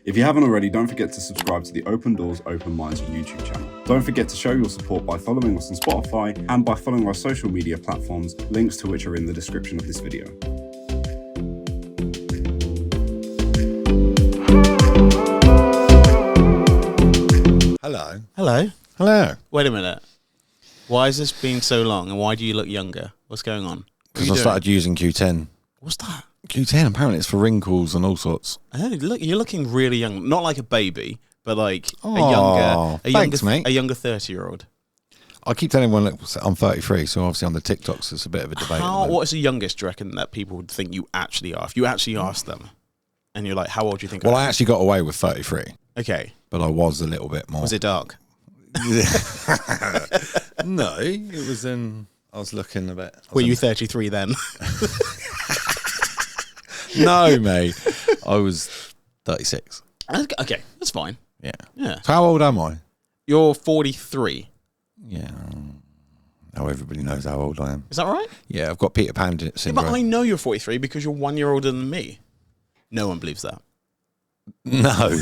If you haven't already, don't forget to subscribe to the Open Doors, Open Minds YouTube channel. Don't forget to show your support by following us on Spotify and by following our social media platforms, links to which are in the description of this video. Hello. Hello. Hello. Wait a minute. Why has this been so long and why do you look younger? What's going on? Because I started using Q10. What's that? Q10, apparently it's for wrinkles and all sorts. Oh, look, you're looking really young. Not like a baby, but like Thanks, mate. a younger 30-year-old. I keep telling everyone, look, I'm 33, so obviously on the TikToks it's a bit of a debate. What is the youngest, do you reckon, that people would think you actually are? If you actually ask them and you're like, how old do you think I actually got away with 33. Okay. But I was a little bit more. Was it dark? No, it was in... I was looking a bit... Were you 33 then? No, mate. I was 36. Okay, that's fine. Yeah. Yeah. So how old am I? You're 43. Yeah. Now everybody knows how old I am. Is that right? Yeah, I've got Peter Pan syndrome. Yeah, but I know you're 43 because you're 1 year older than me. No one believes that. No.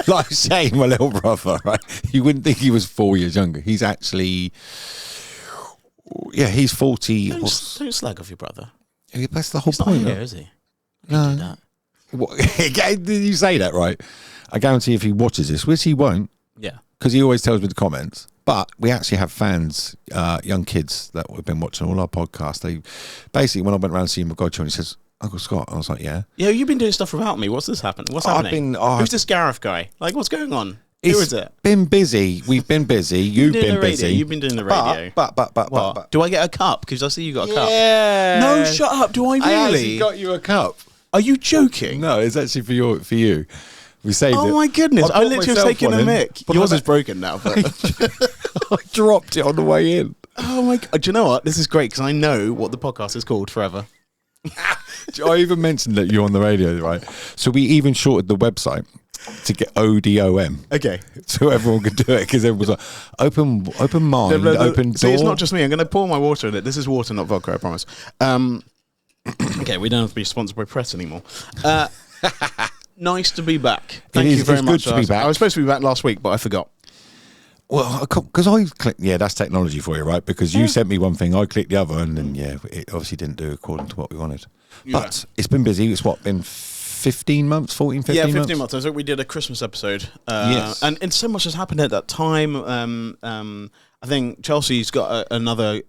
Like saying my little brother, right? You wouldn't think he was 4 years younger. He's actually... Yeah, he's 40. Don't slag off your brother. That's the whole He's point. Not here, is he? No. Do that. What, did you say that right? I guarantee if he watches this, which he won't, Yeah. because he always tells me the comments. But we actually have fans, young kids that have been watching all our podcasts. They basically, when I went around seeing my godchild, he says, "Uncle Scott," I was like, "Yeah." Yeah, you've been doing stuff without me. What's this happening? What's happening? Who's this Gareth guy? Like, what's going on? Who is it? Been busy. We've been busy. You've been busy. You've been doing the radio. But. Do I get a cup? Because I see you got a cup. Yeah. No, shut up. Do I really? I actually got you a cup. Are you joking? No, it's actually for you. We saved it. Oh my goodness! I literally was taking a mic. Yours is broken now. But I dropped it on the way in. Oh my god! Do you know what? This is great because I know what the podcast is called forever. I even mentioned that you're on the radio, right? So we even shorted the website to get ODOM. Okay. So everyone could do it because everyone's like, open mind, open door. See, it's not just me. I'm going to pour my water in it. This is water, not vodka, I promise. Okay, we don't have to be sponsored by press anymore. Nice to be back. Thank you very much. It's good to be back. I was supposed to be back last week, but I forgot. Well, because I clicked, that's technology for you, right? Because you sent me one thing, I clicked the other, and then, it obviously didn't do according to what we wanted. Yeah. But it's been busy. It's been 15 months, 14, 15 months? Yeah, 15 months. I think we did a Christmas episode. Yes. And so much has happened at that time. I think Chelsea's got another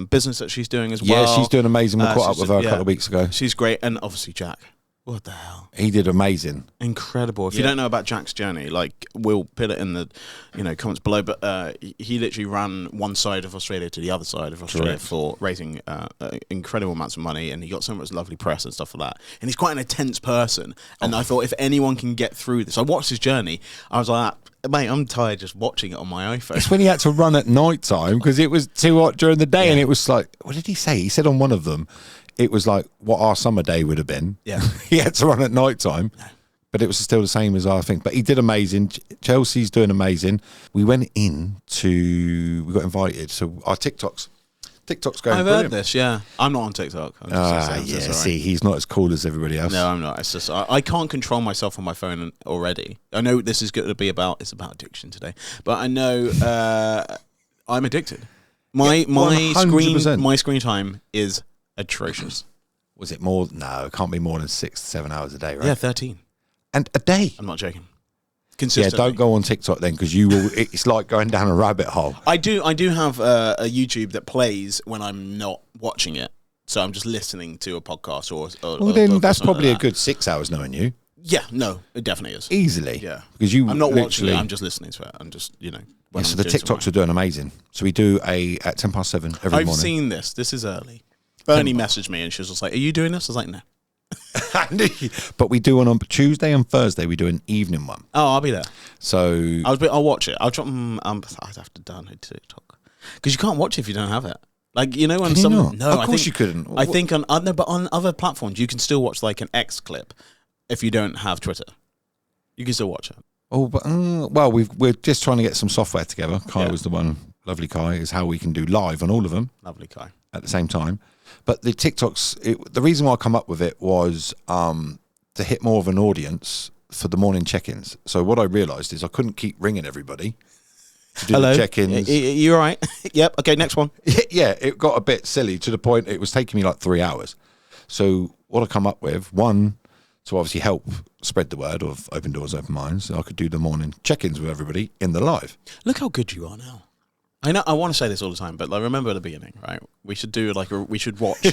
business that she's doing as well. Yeah, she's doing amazing. We caught up with her a couple of weeks ago. She's great. And obviously Jack. What the hell? He did amazing. Incredible. If you don't know about Jack's journey, like, we'll put it in the comments below, but he literally ran one side of Australia to the other side of Australia for raising incredible amounts of money, and he got so much lovely press and stuff like that. And he's quite an intense person, and I thought if anyone can get through this, I watched his journey, I was like, mate, I'm tired just watching it on my iPhone. It's when he had to run at night time because it was too hot during the day, and it was like, what did he say? He said on one of them, it was like what our summer day would have been. Yeah. He had to run at night time, but it was still the same as our thing. But he did amazing. Chelsea's doing amazing. We got invited. So our TikTok's going I've brilliant. heard this, yeah. I'm not on TikTok. See, he's not as cool as everybody else. No, I'm not. It's just I can't control myself on my phone already. I know this is going to be about addiction today, but I know I'm addicted. My 100%. my screen time is atrocious. Was it more? No, it can't be more than 6 to 7 hours a day, right? Yeah, 13. And a day. I'm not joking. Consistently. Yeah, don't go on TikTok then, because you will. It's like going down a rabbit hole. I do have a YouTube that plays when I'm not watching it, so I'm just listening to a podcast or. Well, then that's probably like a good 6 hours knowing you. Yeah, no, it definitely is. Easily. Yeah, because I'm not watching it. I'm just listening to it. I'm just When so the TikToks are doing amazing. So we do at 7:10 every morning. I've seen this. This is early. Bernie messaged me and she was just like, "Are you doing this?" I was like, "No." But we do on Tuesday and Thursday. We do an evening one. Oh, I'll be there. So I'll watch it. I'll drop. I'd have to download TikTok because you can't watch it if you don't have it. Like on some. Not? No, of course you couldn't. I think on other platforms you can still watch like an X clip if you don't have Twitter. You can still watch it. Oh, but we're just trying to get some software together. Kai was the one. Lovely Kai is how we can do live on all of them. Lovely Kai at the same time. But the TikToks, the reason why I come up with it was to hit more of an audience for the morning check-ins. So what I realised is I couldn't keep ringing everybody to do Hello. the check-ins. You all right? Yep. Okay, next one. Yeah, it got a bit silly to the point it was taking me like 3 hours. So what I come up with, one, to obviously help spread the word of Open Doors, Open Minds, I could do the morning check-ins with everybody in the live. Look how good you are now. I know I want to say this all the time, but like remember at the beginning, right? We should do we should watch. We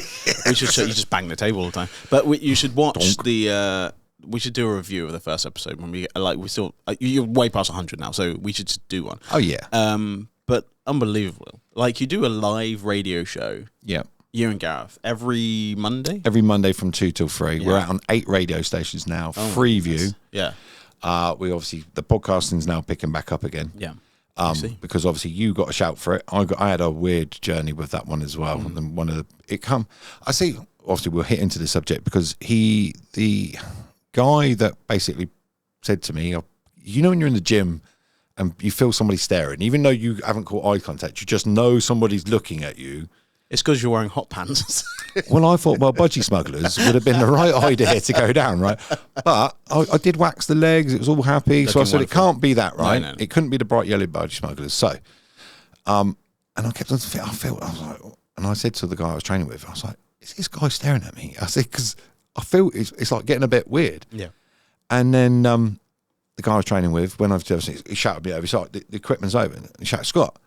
should show, you just bang the table all the time, but you should watch the. We should do a review of the first episode when we we still you're way past 100 now, so we should just do one. Oh yeah. But unbelievable. Like you do a live radio show. Yeah. You and Gareth every Monday. Every Monday from 2 till 3. Yeah. We're out on 8 radio stations now. Freeview. Yeah. We obviously the podcasting's now picking back up again. Yeah. Because obviously you got a shout for it. I had a weird journey with that one as well. And then I see. Obviously, we'll hit into the subject because the guy that basically said to me, you know, when you're in the gym and you feel somebody staring, even though you haven't caught eye contact, you just know somebody's looking at you. It's because you're wearing hot pants. Well, I thought, budgie smugglers would have been the right idea to go down, right? But I did wax the legs. It was all happy. So I said, it can't be that, right? No. It couldn't be the bright yellow budgie smugglers. So, and I kept on, I was like, and I said to the guy I was training with, I was like, is this guy staring at me? I said, because I feel it's like getting a bit weird. Yeah. And then the guy I was training with, when he shouted me over, he's like, the equipment's over. And he shouted, Scott.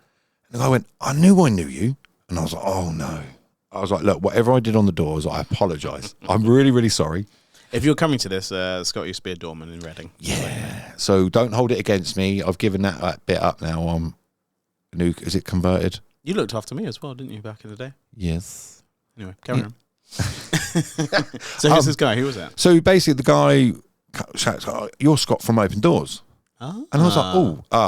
And the guy went, I knew you. And I was like, oh no. I was like, look, whatever I did on the doors, I apologise. I'm really, really sorry. If you're coming to this, Scott used to be a doorman in Reading. Yeah. So don't hold it against me. I've given that bit up now. Is it converted? You looked after me as well, didn't you, back in the day? Yes. Anyway, carry on. So who's this guy? Who was that? So basically the guy shouts, you're Scott from Open Doors. And I was like,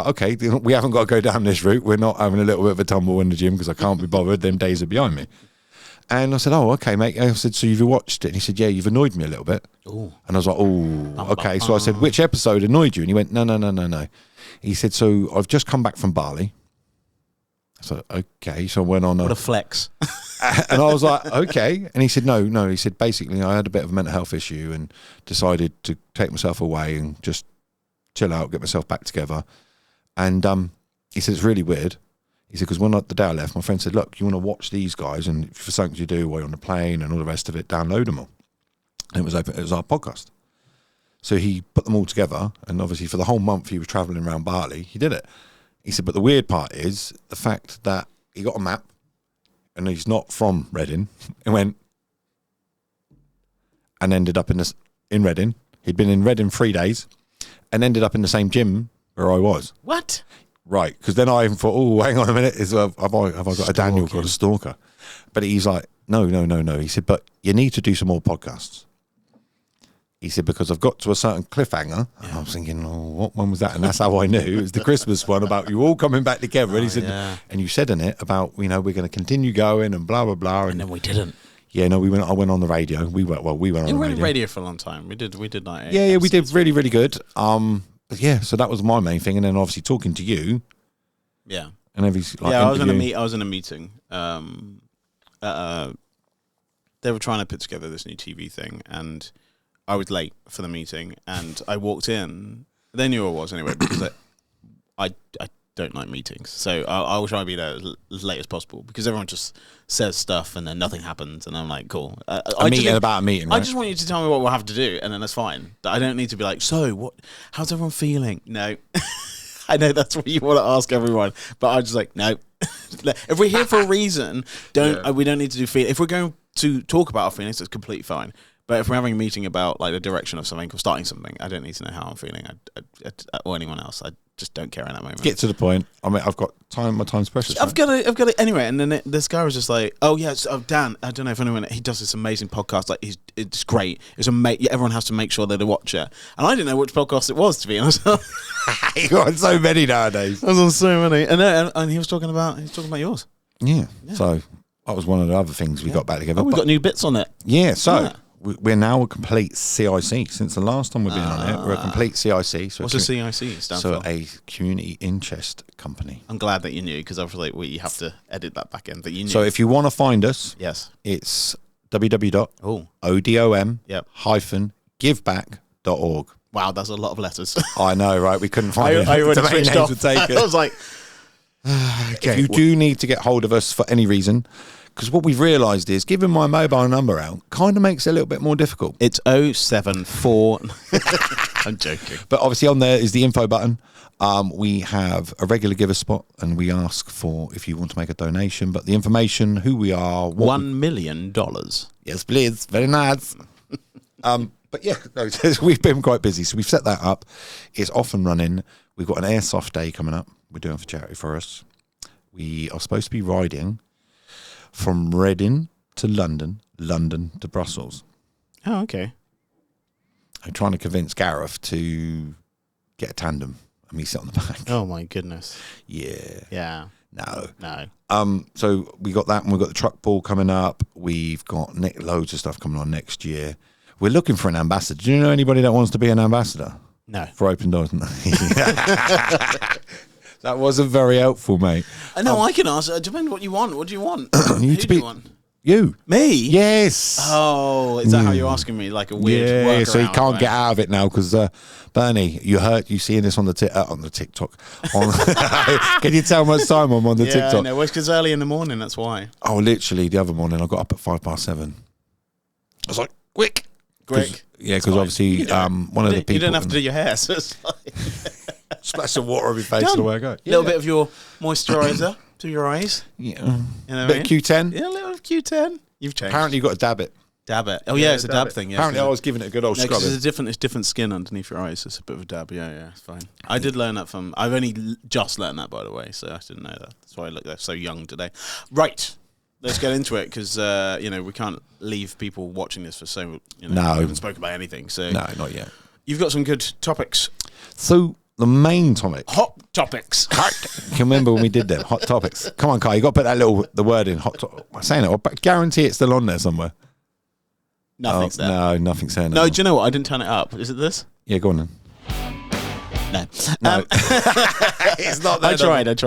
okay, we haven't got to go down this route. We're not having a little bit of a tumble in the gym because I can't be bothered. Them days are behind me. And I said, oh, okay, mate. I said, so you've watched it? And he said, yeah, you've annoyed me a little bit. Ooh. And I was like, oh, okay. So I said, which episode annoyed you? And he went, no. He said, so I've just come back from Bali. So, okay. So I went on. What a flex. And I was like, okay. And he said, no. He said, basically, I had a bit of a mental health issue and decided to take myself away and just chill out, get myself back together. And he said, it's really weird. He said, because when the day I left, my friend said, look, you want to watch these guys, and for something to do while you're on the plane and all the rest of it, download them all. And it was our podcast. So he put them all together, and obviously for the whole month he was travelling around Bali, he did it. He said, but the weird part is the fact that he got a map, and he's not from Reading, and went and ended up in Reading. He'd been in Reading 3 days, and ended up in the same gym where I was. What? Right, because then I even thought, oh, hang on a minute, have I got a Danyl called a stalker? But he's like, no. He said, but you need to do some more podcasts. He said, because I've got to a certain cliffhanger. Yeah. And I was thinking, what one was that? And that's how I knew. It was the Christmas one about you all coming back together. And he said, and you said in it about, we're going to continue going and blah, blah, blah. And then we didn't. Yeah, no, I went on the radio. We went on the radio for a long time. We did like yeah, we did really, really good. But yeah, so that was my main thing, and then obviously talking to you. Yeah. And I was in a meeting. They were trying to put together this new TV thing, and I was late for the meeting, and I walked in. They knew I was anyway because I don't like meetings, so I will try to be there as late as possible because everyone just says stuff and then nothing happens, and I'm like, cool. About a meeting. Right? I just want you to tell me what we'll have to do, and then that's fine. I don't need to be like, so what? How's everyone feeling? No, I know that's what you want to ask everyone, but I'm just like, no. If we're here for a reason, we don't need to do feeling. If we're going to talk about our feelings, that's completely fine. But if we're having a meeting about like the direction of something or starting something, I don't need to know how I'm feeling or anyone else. I just don't care in that moment. Get to the point. I mean, I've got time. My time's precious. I've got it anyway. And then this guy was just like, "Oh yeah, Dan. I don't know if anyone. He does this amazing podcast. Like, it's great. It's amazing. Everyone has to make sure that they watch it." And I didn't know which podcast it was, to be honest. You got so many nowadays. I was on so many, and he was talking about yours. Yeah. So that was one of the other things we got back together. We got new bits on it. Yeah. So. Yeah. We're now a complete CIC. Since the last time we've been on it, we're a complete CIC. So what's a CIC stand for? So a community interest company. I'm glad that you knew because obviously you have to edit that back in. But you knew. So if you want to find us, yes, it's www.odom-giveback.org. Wow, that's a lot of letters. I know, right? We couldn't find I already domain switched names off. to take it. I was like, If you do need to get hold of us for any reason, because what we've realised is giving my mobile number out kind of makes it a little bit more difficult. it's 074. I'm joking. But obviously on there is the info button. We have a regular giver spot, and we ask for if you want to make a donation. But the information, who we are, what $1 million. yes, please, very nice. But yeah, no, we've been quite busy, so we've set that up. It's off and running. We've got an airsoft day coming up. We're doing for charity for us. We are supposed to be riding from Reading to London, London to Brussels. Oh, okay. I'm trying to convince Gareth to get a tandem and me sit on the back. Oh my goodness. Yeah. Yeah. No. No. So we got that, and we've got the truck ball coming up. We've got loads of stuff coming on next year. We're looking for an ambassador. Do you know anybody that wants to be an ambassador No. for Open Doors? That wasn't very helpful, mate. No, I can ask. It depends what you want. What do you want? You Who to do be you want? you. Me? Yes. Oh, is that how you're asking me? Like a weird Yeah, so you workaround, can't right? get out of it now because Bernie, you seeing this on the TikTok. Can you tell how much time I'm on the Yeah, TikTok? no, it's because early in the morning. That's why. Oh, literally the other morning I got up at 7:05. I was like, quick. Quick. Yeah, because obviously one of the people. You don't have to do your hair, so it's like splash some water on my face Done. the way I go. a little bit of your moisturiser to your eyes. Yeah. You know what I Bit mean? of Q10. Yeah, a little Q10. You've changed. Apparently you've got to dab it. Dab it. Oh yeah, it's a dab thing. Yeah, Apparently I was giving it a good old no, 'cause scrub. it's different skin underneath your eyes. It's a bit of a dab. Yeah, it's fine. I did learn that from. I've only just learned that, by the way, so I didn't know that. That's why I look so young today. Right, let's get into it because we can't leave people watching this for so. We haven't spoken about anything. So No, not yet. you've got some good topics. So the main topic. Hot topics. Can you remember when we did them? Hot topics. Come on, Kai, you got to put the word in. I'm saying it, but guarantee it's still on there somewhere. Nothing's there. No, nothing's there. No, do you know what? I didn't turn it up. Is it this? Yeah, go on then. No. No, it's not there. I tried. It's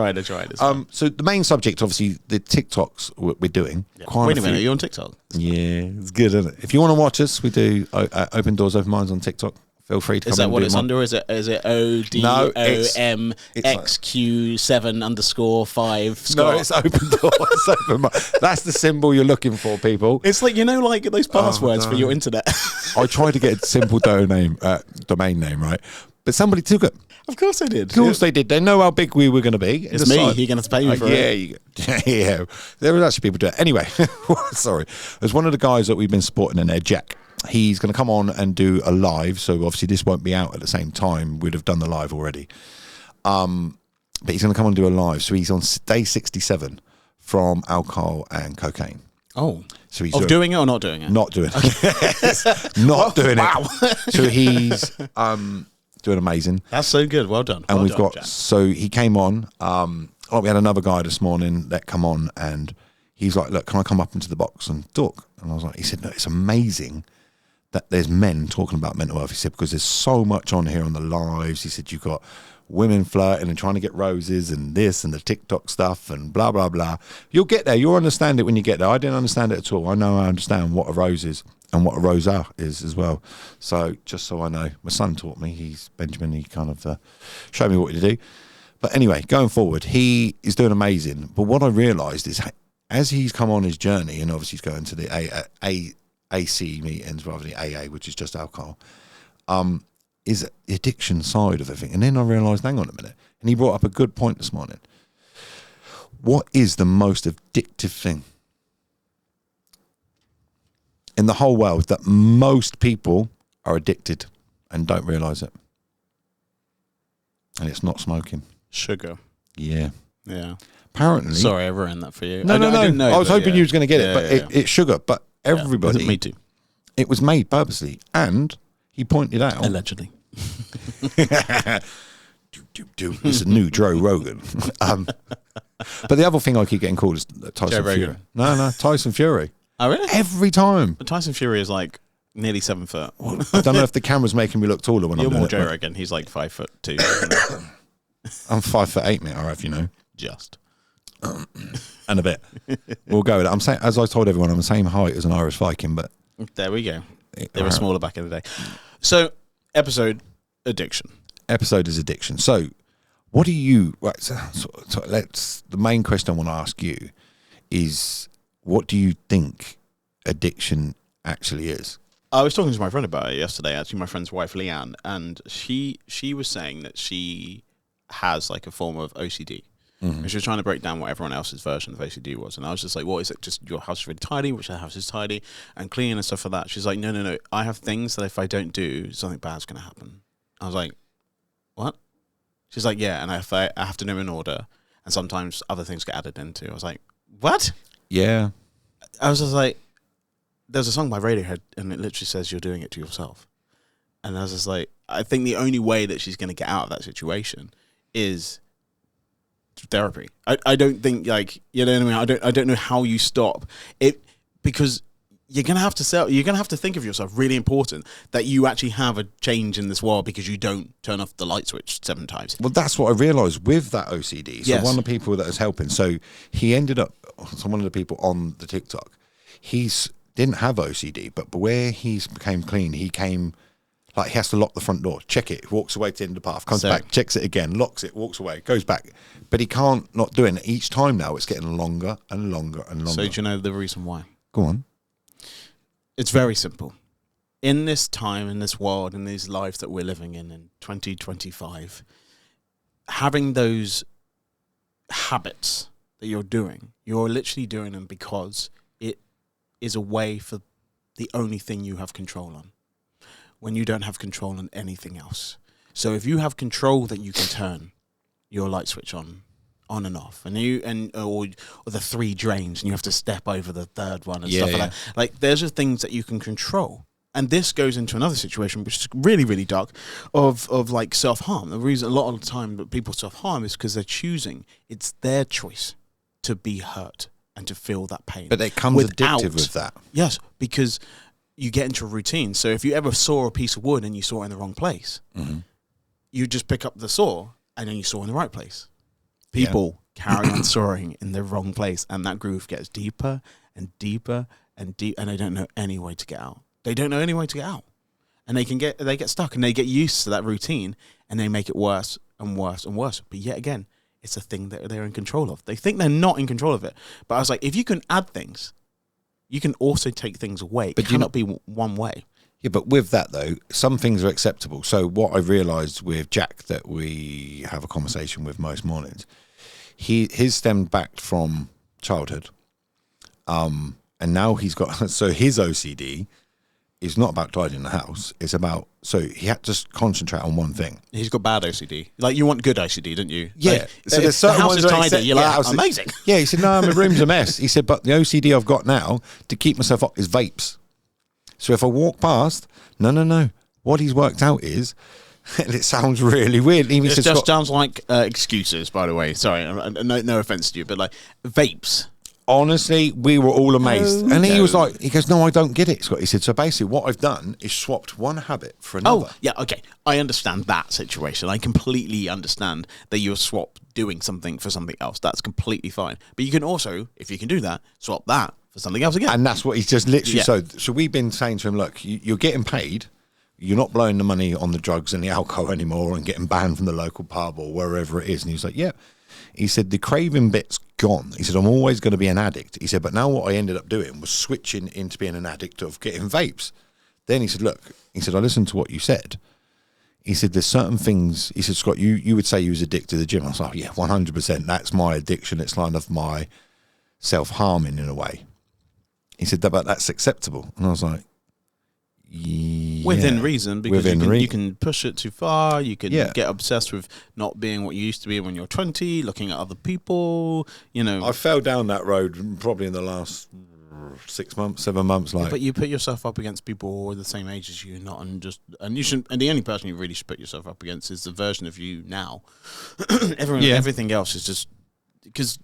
fine. So the main subject, obviously, the TikToks we're doing. Yeah. Quite Wait a few. minute, are you on TikTok? Yeah, it's good, isn't it? If you want to watch us, we do Open Doors, Open Minds on TikTok. Feel free to come Is that and what do it's them under? Is it ODOMXQ7_5? No, it's Open Doors, Open Minds. That's the symbol you're looking for, people. It's like like those passwords for your internet. I tried to get a simple domain name, right? But somebody took it. Of course I did. Of course they did. They know how big we were going to be. It's me. You're going to pay me for it. Yeah. There was actually people do it. Anyway, sorry. There's one of the guys that we've been supporting in there, Jack. He's going to come on and do a live. So obviously this won't be out at the same time. We'd have done the live already. But he's going to come on and do a live. So he's on day 67 from alcohol and cocaine. Oh. So he's doing it or not doing it? Not doing it. Not doing it. So he's doing amazing. That's so good. Well done. And well we've done, got, Jack. so he came on, we had another guy this morning that come on and he's like, look, can I come up into the box and talk? And I was like, he said, no, it's amazing that there's men talking about mental health. He said, because there's so much on here on the lives. He said, you've got women flirting and trying to get roses and this and the TikTok stuff and blah, blah, blah. You'll get there. You'll understand it when you get there. I didn't understand it at all. I understand what a rose is and what a rosa is as well. So just so I know, my son taught me. He's Benjamin. He kind of showed me what to do. But anyway, going forward, he is doing amazing. But what I realised is as he's come on his journey, and obviously he's going to the AC meetings rather than the AA, which is just alcohol, is the addiction side of everything. And then I realised, hang on a minute. And he brought up a good point this morning. What is the most addictive thing in the whole world that most people are addicted and don't realise it? And it's not smoking. Sugar. Yeah. Yeah. Apparently. Sorry, I ruined that for you. No. I didn't know, I was hoping you was going to get it, Yeah, but it's sugar. But everybody. Me too. It was made purposely. And he pointed out. Allegedly. It's a new Joe Rogan. But the other thing I keep getting called is Tyson Joe Fury. Rogan. No, Tyson Fury. Oh, really? Every time. But Tyson Fury is like nearly 7 foot. I don't know if the camera's making me look taller when You're I'm doing more it, Joe but Rogan. He's like 5'2". I'm 5'8", mate. I have, you know, Just. and a bit. We'll go with it. I'm saying, as I told everyone, I'm the same height as an Irish Viking, but There we go. They were smaller back in the day. So, episode addiction. Episode is addiction. So, what do you? Right, so let's. The main question I want to ask you is, what do you think addiction actually is? I was talking to my friend about it yesterday. Actually, my friend's wife Leanne, and she was saying that she has like a form of OCD. Mm-hmm. And she was trying to break down what everyone else's version of OCD was. And I was just like, what is it? Just your house is really tidy, which our house is tidy and clean and stuff like that. She's like, no. I have things that if I don't do, something bad's going to happen. I was like, what? She's like, yeah. And I have to know in order. And sometimes other things get added into. I was like, what? Yeah. I was just like, there's a song by Radiohead and it literally says you're doing it to yourself. And I was just like, I think the only way that she's going to get out of that situation is therapy. I don't think, like, you know what I mean? I don't know how you stop it, because you're gonna have to think of yourself really important that you actually have a change in this world because you don't turn off the light switch 7 times. Well, that's what I realised with that OCD. So yes. One of the people that was helping, so he ended up, so one of the people on the TikTok, didn't have OCD, but where he became clean, he came. Like, he has to lock the front door, check it, walks away to the end of the path, comes back, checks it again, locks it, walks away, goes back. But he can't not do it. Each time now, it's getting longer and longer and longer. So do you know the reason why? Go on. It's very simple. In this time, in this world, in these lives that we're living in 2025, having those habits that you're doing, you're literally doing them because it is a way for the only thing you have control on, when you don't have control on anything else. So if you have control, then you can turn your light switch on and off, or the 3 drains, and you have to step over the 3rd one and stuff like that. Like, there's just things that you can control. And this goes into another situation, which is really, really dark, of like self-harm. The reason a lot of the time that people self-harm is because they're choosing. It's their choice to be hurt and to feel that pain. But it comes addictive with that. Yes, because you get into a routine. So if you ever saw a piece of wood and you saw it in the wrong place, mm-hmm. you just pick up the saw and then you saw in the right place. People carry on sawing in the wrong place, and that groove gets deeper and deeper and deep, and they don't know any way to get out. They don't know any way to get out, and they get stuck, and they get used to that routine, and they make it worse and worse and worse. But yet again, it's a thing that they're in control of. They think they're not in control of it. But I was like, if you can add things, you can also take things away. But it cannot be one way. Yeah, but with that, though, some things are acceptable. So what I realised with Jack, that we have a conversation with most mornings, his stemmed back from childhood. And now he's got... So his OCD is not about tidying the house. It's about... So he had to just concentrate on one thing. He's got bad OCD. Like, you want good OCD, don't you? Yeah. Like, so there's certain the house ones is tidy. You're like, amazing. Yeah, he said, no, my room's a mess. He said, but the OCD I've got now to keep myself up is vapes. So if I walk past, no. What he's worked out is, and it sounds really weird. It just sounds like excuses, by the way. Sorry, no offense to you, but like vapes. Honestly, we were all amazed. And he was like, he goes, no, I don't get it, Scott. He said, so basically what I've done is swapped one habit for another. Oh, yeah, okay. I understand that situation. I completely understand that you're doing something for something else. That's completely fine. But you can also, if you can do that, swap that for something else again. And that's what he's just literally... Yeah. So we've been saying to him, look, you're getting paid. You're not blowing the money on the drugs and the alcohol anymore and getting banned from the local pub or wherever it is. And he's like, yeah. He said, the craving bit's gone. He said, I'm always going to be an addict. He said, but now what I ended up doing was switching into being an addict of getting vapes. Then he said, look, he said, I listened to what you said. He said, there's certain things... He said, Scott, you would say you was addicted to the gym. I was like, yeah, 100%. That's my addiction. It's kind of my self-harming in a way. He said, but that's acceptable. And I was like, yeah. Within reason, because you can push it too far. You can get obsessed with not being what you used to be when you're 20, looking at other people, you know. I fell down that road probably in the last 6 months, 7 months. Like, but you put yourself up against people the same age as you, and you shouldn't. And the only person you really should put yourself up against is the version of you now. Everything else is just because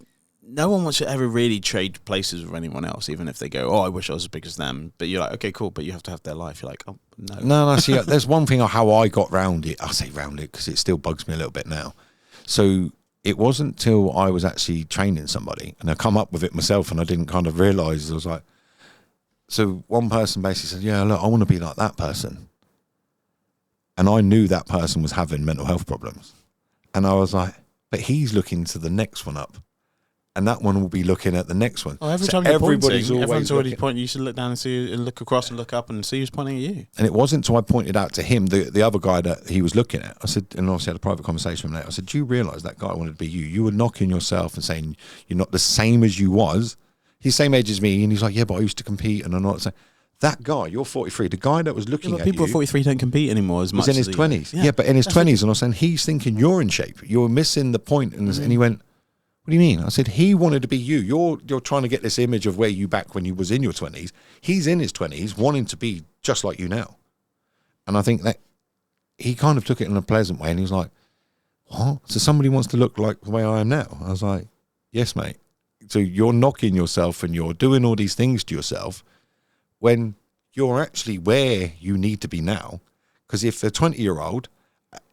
no one wants to ever really trade places with anyone else, even if they go, oh, I wish I was as big as them. But you're like, okay, cool, but you have to have their life. You're like, oh, no. No, see, there's one thing of how I got round it. I say round it because it still bugs me a little bit now. So it wasn't till I was actually training somebody, and I come up with it myself, and I didn't kind of realise. I was like, so one person basically said, yeah, look, I want to be like that person. And I knew that person was having mental health problems. And I was like, but he's looking to the next one up. And that one will be looking at the next one. Oh, every time you're pointing, everyone's already pointing. You should look down and see, and look across and look up and see who's pointing at you. And it wasn't until I pointed out to him, the other guy that he was looking at, I said, and obviously had a private conversation with him later, I said, do you realise that guy wanted to be you? You were knocking yourself and saying you're not the same as you was. He's the same age as me. And he's like, yeah, but I used to compete and I'm not the same. That guy, you're 43, the guy that was looking at people you. People at 43 don't compete anymore as much. Was in his 20s. Yeah, but in his 20s. And I was saying, he's thinking you're in shape. You're missing the point. And he went, what do you mean? I said, he wanted to be you. You're trying to get this image of where you back when you was in your 20s. He's in his 20s wanting to be just like you now. And I think that he kind of took it in a pleasant way. And he was like, what? So somebody wants to look like the way I am now? I was like, yes, mate. So you're knocking yourself and you're doing all these things to yourself when you're actually where you need to be now. Because if a 20-year-old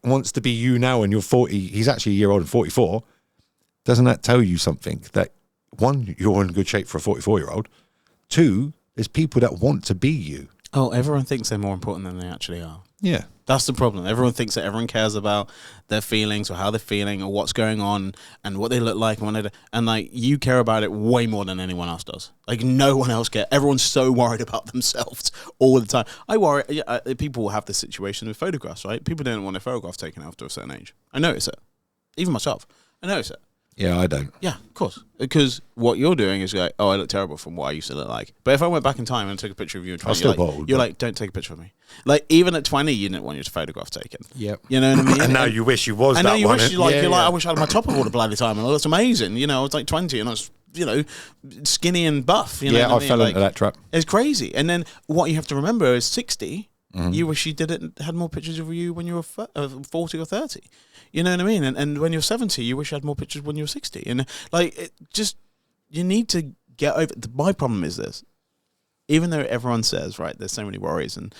wants to be you now and you're 40, he's actually a year old and 44, doesn't that tell you something? That, one, you're in good shape for a 44-year-old. Two, there's people that want to be you. Oh, everyone thinks they're more important than they actually are. Yeah. That's the problem. Everyone thinks that everyone cares about their feelings or how they're feeling or what's going on and what they look like and like you care about it way more than anyone else does. Like no one else cares. Everyone's so worried about themselves all the time. I worry. People have this situation with photographs, right? People don't want their photograph taken after a certain age. I notice it. Even myself. I notice it. Yeah, I don't. Yeah, of course. Because what you're doing is like, oh, I look terrible from what I used to look like. But if I went back in time and took a picture of you at 20, you're like, don't take a picture of me. Like, even at 20, you didn't want your photograph taken. Yep. You know what I mean? And now you wish you was that one. And now you wish, you're like, I wish I had my top of all the bloody time. And that's amazing. You know, I was like 20 and I was, skinny and buff. You know I fell into that trap. It's crazy. And then what you have to remember is 60, you wish you had more pictures of you when you were 40 or 30. You know what I mean? And when you're 70, you wish you had more pictures when you're 60. And you need to get over. My problem is this. Even though everyone says, right, there's so many worries and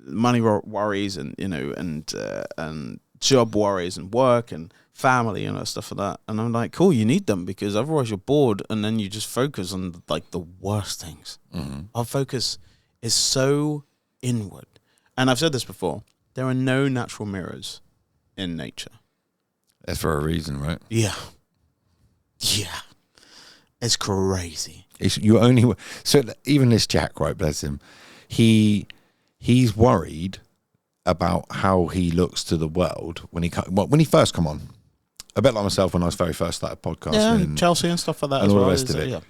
money worries and, and job worries and work and family and stuff like that. And I'm like, cool, you need them because otherwise you're bored and then you just focus on like the worst things. Mm-hmm. Our focus is so inward. And I've said this before. There are no natural mirrors in nature. That's for a reason, right? Yeah. Yeah. It's crazy. So even this Jack, right, bless him, he's worried about how he looks to the world when he first come on. A bit like myself when I very first started podcasting. Yeah, and Chelsea and stuff like that and as all well. The rest of it. Yeah.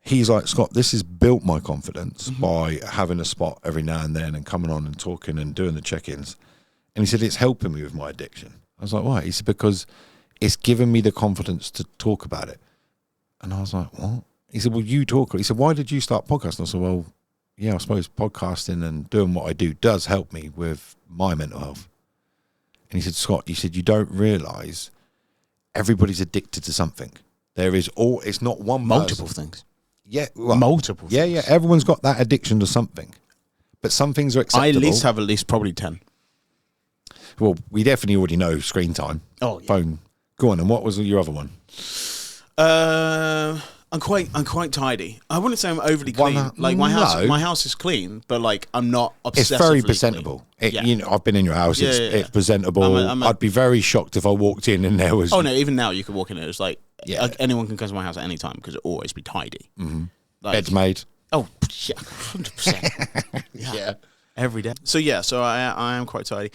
He's like, Scott, this has built my confidence by having a spot every now and then and coming on and talking and doing the check-ins. And he said, it's helping me with my addiction. I was like, why? He said, because it's given me the confidence to talk about it. And I was like, what? He said, well, you talk. He said, why did you start podcasting? I said, well, yeah, I suppose podcasting and doing what I do does help me with my mental health. And he said, Scott, you don't realise everybody's addicted to something. It's not one multiple person. Things. Yeah. Well, multiple things. Yeah. Everyone's got that addiction to something. But some things are acceptable. I have probably 10. Well, we definitely already know screen time. Oh, yeah. Phone. Go on, and what was your other one? I'm quite tidy. I wouldn't say I'm overly clean. Like my house is clean, but like I'm not obsessively It's very presentable. I've been in your house. It's presentable. I'd be very shocked if I walked in and there was. Oh no! Even now, you could walk in and it's like anyone can come to my house at any time because it will always be tidy. Mm-hmm. Bed's made. Oh yeah, 100%. Yeah, every day. So I am quite tidy.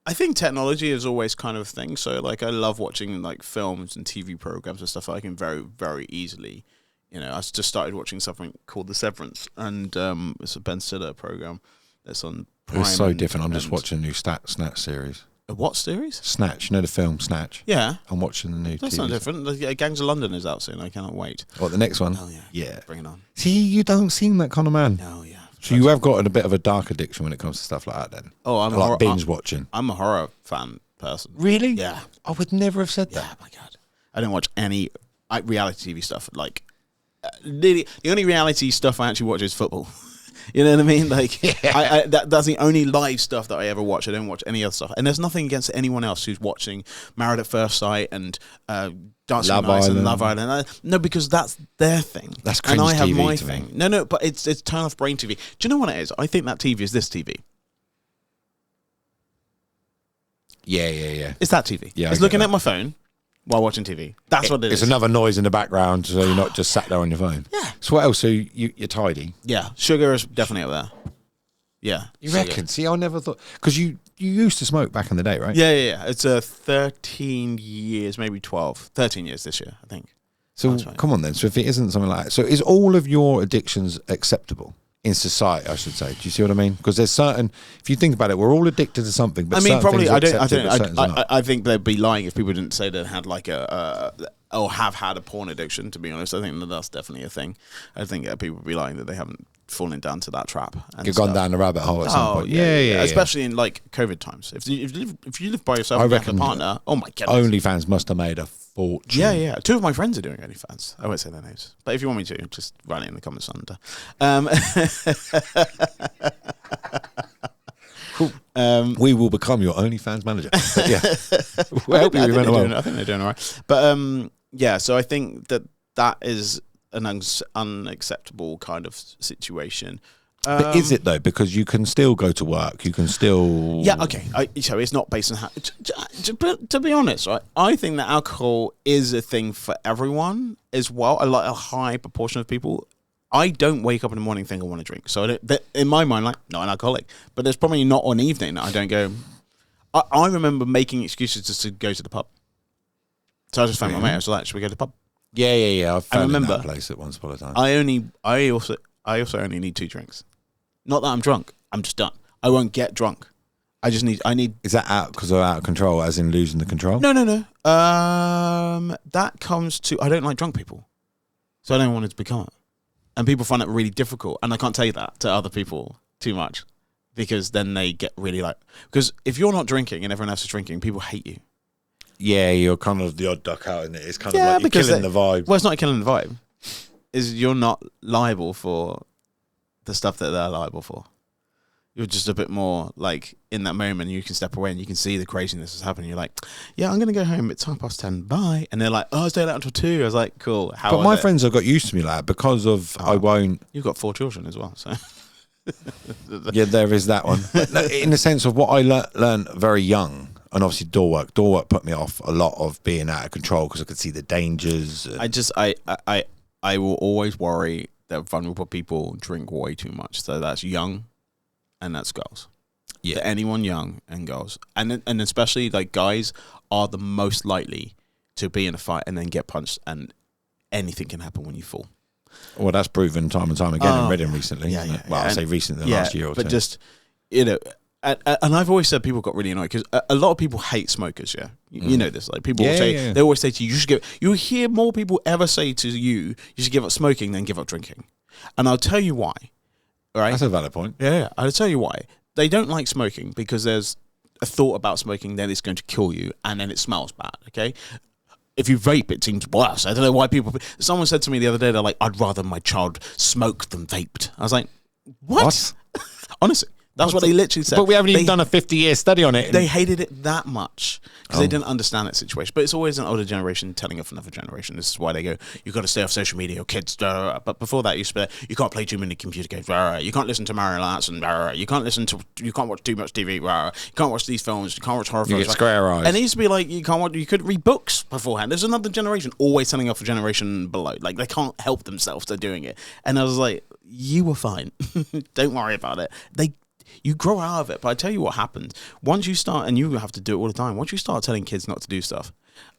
I think technology is always kind of a thing. So, like, I love watching, like, films and TV programs and stuff. I can very, very easily, I just started watching something called The Severance. And it's a Ben Stiller program that's on Prime. It's so different. I'm just watching the new Snatch series. A what series? Snatch. You know the film Snatch? Yeah. I'm watching the new That's TV. not different. The Gangs of London is out soon. I cannot wait. What, the next one? Oh, yeah. Yeah. Bring it on. See, you don't seem that kind of man. Oh, yeah. So you have got a bit of a dark addiction when it comes to stuff like that then? Oh, I'm like binge watching. I'm a horror fan person. Really? Yeah. I would never have said that. Yeah, my God. I don't watch any reality TV stuff. Like, the only reality stuff I actually watch is football. You know what I mean? Like, that's the only live stuff that I ever watch. I don't watch any other stuff. And there's nothing against anyone else who's watching Married at First Sight and Dancing with Nights and Love Island. No, because that's their thing. That's cringe and I have TV my to thing. me. No, but it's turn off brain TV. Do you know what it is? I think that TV is this TV. Yeah. It's that TV. Yeah, It's looking at my phone while watching TV. That's what it is. It's another noise in the background, so you're not just sat there on your phone. Yeah. So what else? So you're tidy. Yeah, sugar is definitely up there. Yeah. You reckon? See, I never thought, because you used to smoke back in the day, right? Yeah. It's 13 years, maybe 12. 13 years this year, I think. So come on then. So if it isn't something like that, so is all of your addictions acceptable in society? I should say. Do you see what I mean? Because there's certain. If you think about it, we're all addicted to something. But I mean, probably. I I think they'd be lying if people didn't say they had like or have had a porn addiction. To be honest, I think that's definitely a thing. I think people would be lying that they haven't fallen down to that trap. You've gone down the rabbit hole at some point. Yeah. Especially in like COVID times. If you live by yourself and you have a partner, oh my god. OnlyFans must have made a fortune. Yeah. 2 of my friends are doing OnlyFans. I won't say their names, but if you want me to, just write it in the comments under. Cool. We will become your OnlyFans manager. But yeah, we'll help you. I think they're doing all right. But yeah, so I think that is an unacceptable kind of situation. But is it though? Because you can still go to work. You can still. Yeah. Okay. So it's not based on how. To be honest, right? I think that alcohol is a thing for everyone as well. A high proportion of people. I don't wake up in the morning and think I want to drink. So in my mind, like, not an alcoholic. But there's probably not an evening that I don't go. I remember making excuses just to go to the pub. So I just found my mate. I was like, should we go to the pub? Yeah. I remember that place at once upon a time. I also only need 2 drinks. Not that I'm drunk. I'm just done. I won't get drunk. I need. Is that because of out of control, as in losing the control? No. That comes to, I don't like drunk people. So I don't want it to become it. And people find it really difficult. And I can't tell you that to other people too much. Because then they get really like, because if you're not drinking and everyone else is drinking, people hate you. Yeah, you're kind of the odd duck out, isn't it? It's kind of like you're killing the vibe. Well, it's not killing the vibe. You're not liable for the stuff that they're liable for. You're just a bit more like in that moment. You can step away and you can see the craziness that's happening. You're like, yeah, I'm gonna go home. It's 10:30. Bye. And they're like, oh, stay out until 2. I was like, cool. But my friends have got used to me like that because of I won't. You've got 4 children as well, so. Yeah, there is that one. But in the sense of what I learned very young. And obviously door work put me off a lot of being out of control because I could see the dangers. I will always worry that vulnerable people drink way too much. So that's young and that's girls. Yeah. To anyone young and girls. And especially like guys are the most likely to be in a fight and then get punched and anything can happen when you fall. Well, that's proven time and time again in Reading recently. Yeah. Well, I say recently, the last year or two. But just, and I've always said people got really annoyed because a lot of people hate smokers. Yeah, you know this. Like people will say they always say to you, you should give. You hear more people ever say to you, you should give up smoking than give up drinking. And I'll tell you why. Right, that's a valid point. Yeah, I'll tell you why. They don't like smoking because there's a thought about smoking, then it's going to kill you, and then it smells bad. Okay. If you vape, it seems worse. I don't know why people. Someone said to me the other day, they're like, "I'd rather my child smoked than vaped." I was like, "What?" Honestly. That's what they literally said. But we haven't even done a 50-year study on it. They hated it that much because they didn't understand that situation. But it's always an older generation telling off another generation. This is why they go, you've got to stay off social media, your kids. But before that, you can't play too many computer games. You can't listen to Mario Arts and you can't watch too much TV. You can't watch these films. You can't watch horror films. You get square eyes. And it used to be like you couldn't read books beforehand. There's another generation always telling off a generation below. Like they can't help themselves. They're doing it. And I was like, you were fine. Don't worry about it. You grow out of it, but I tell you what happens. Once you start, and you have to do it all the time, once you start telling kids not to do stuff,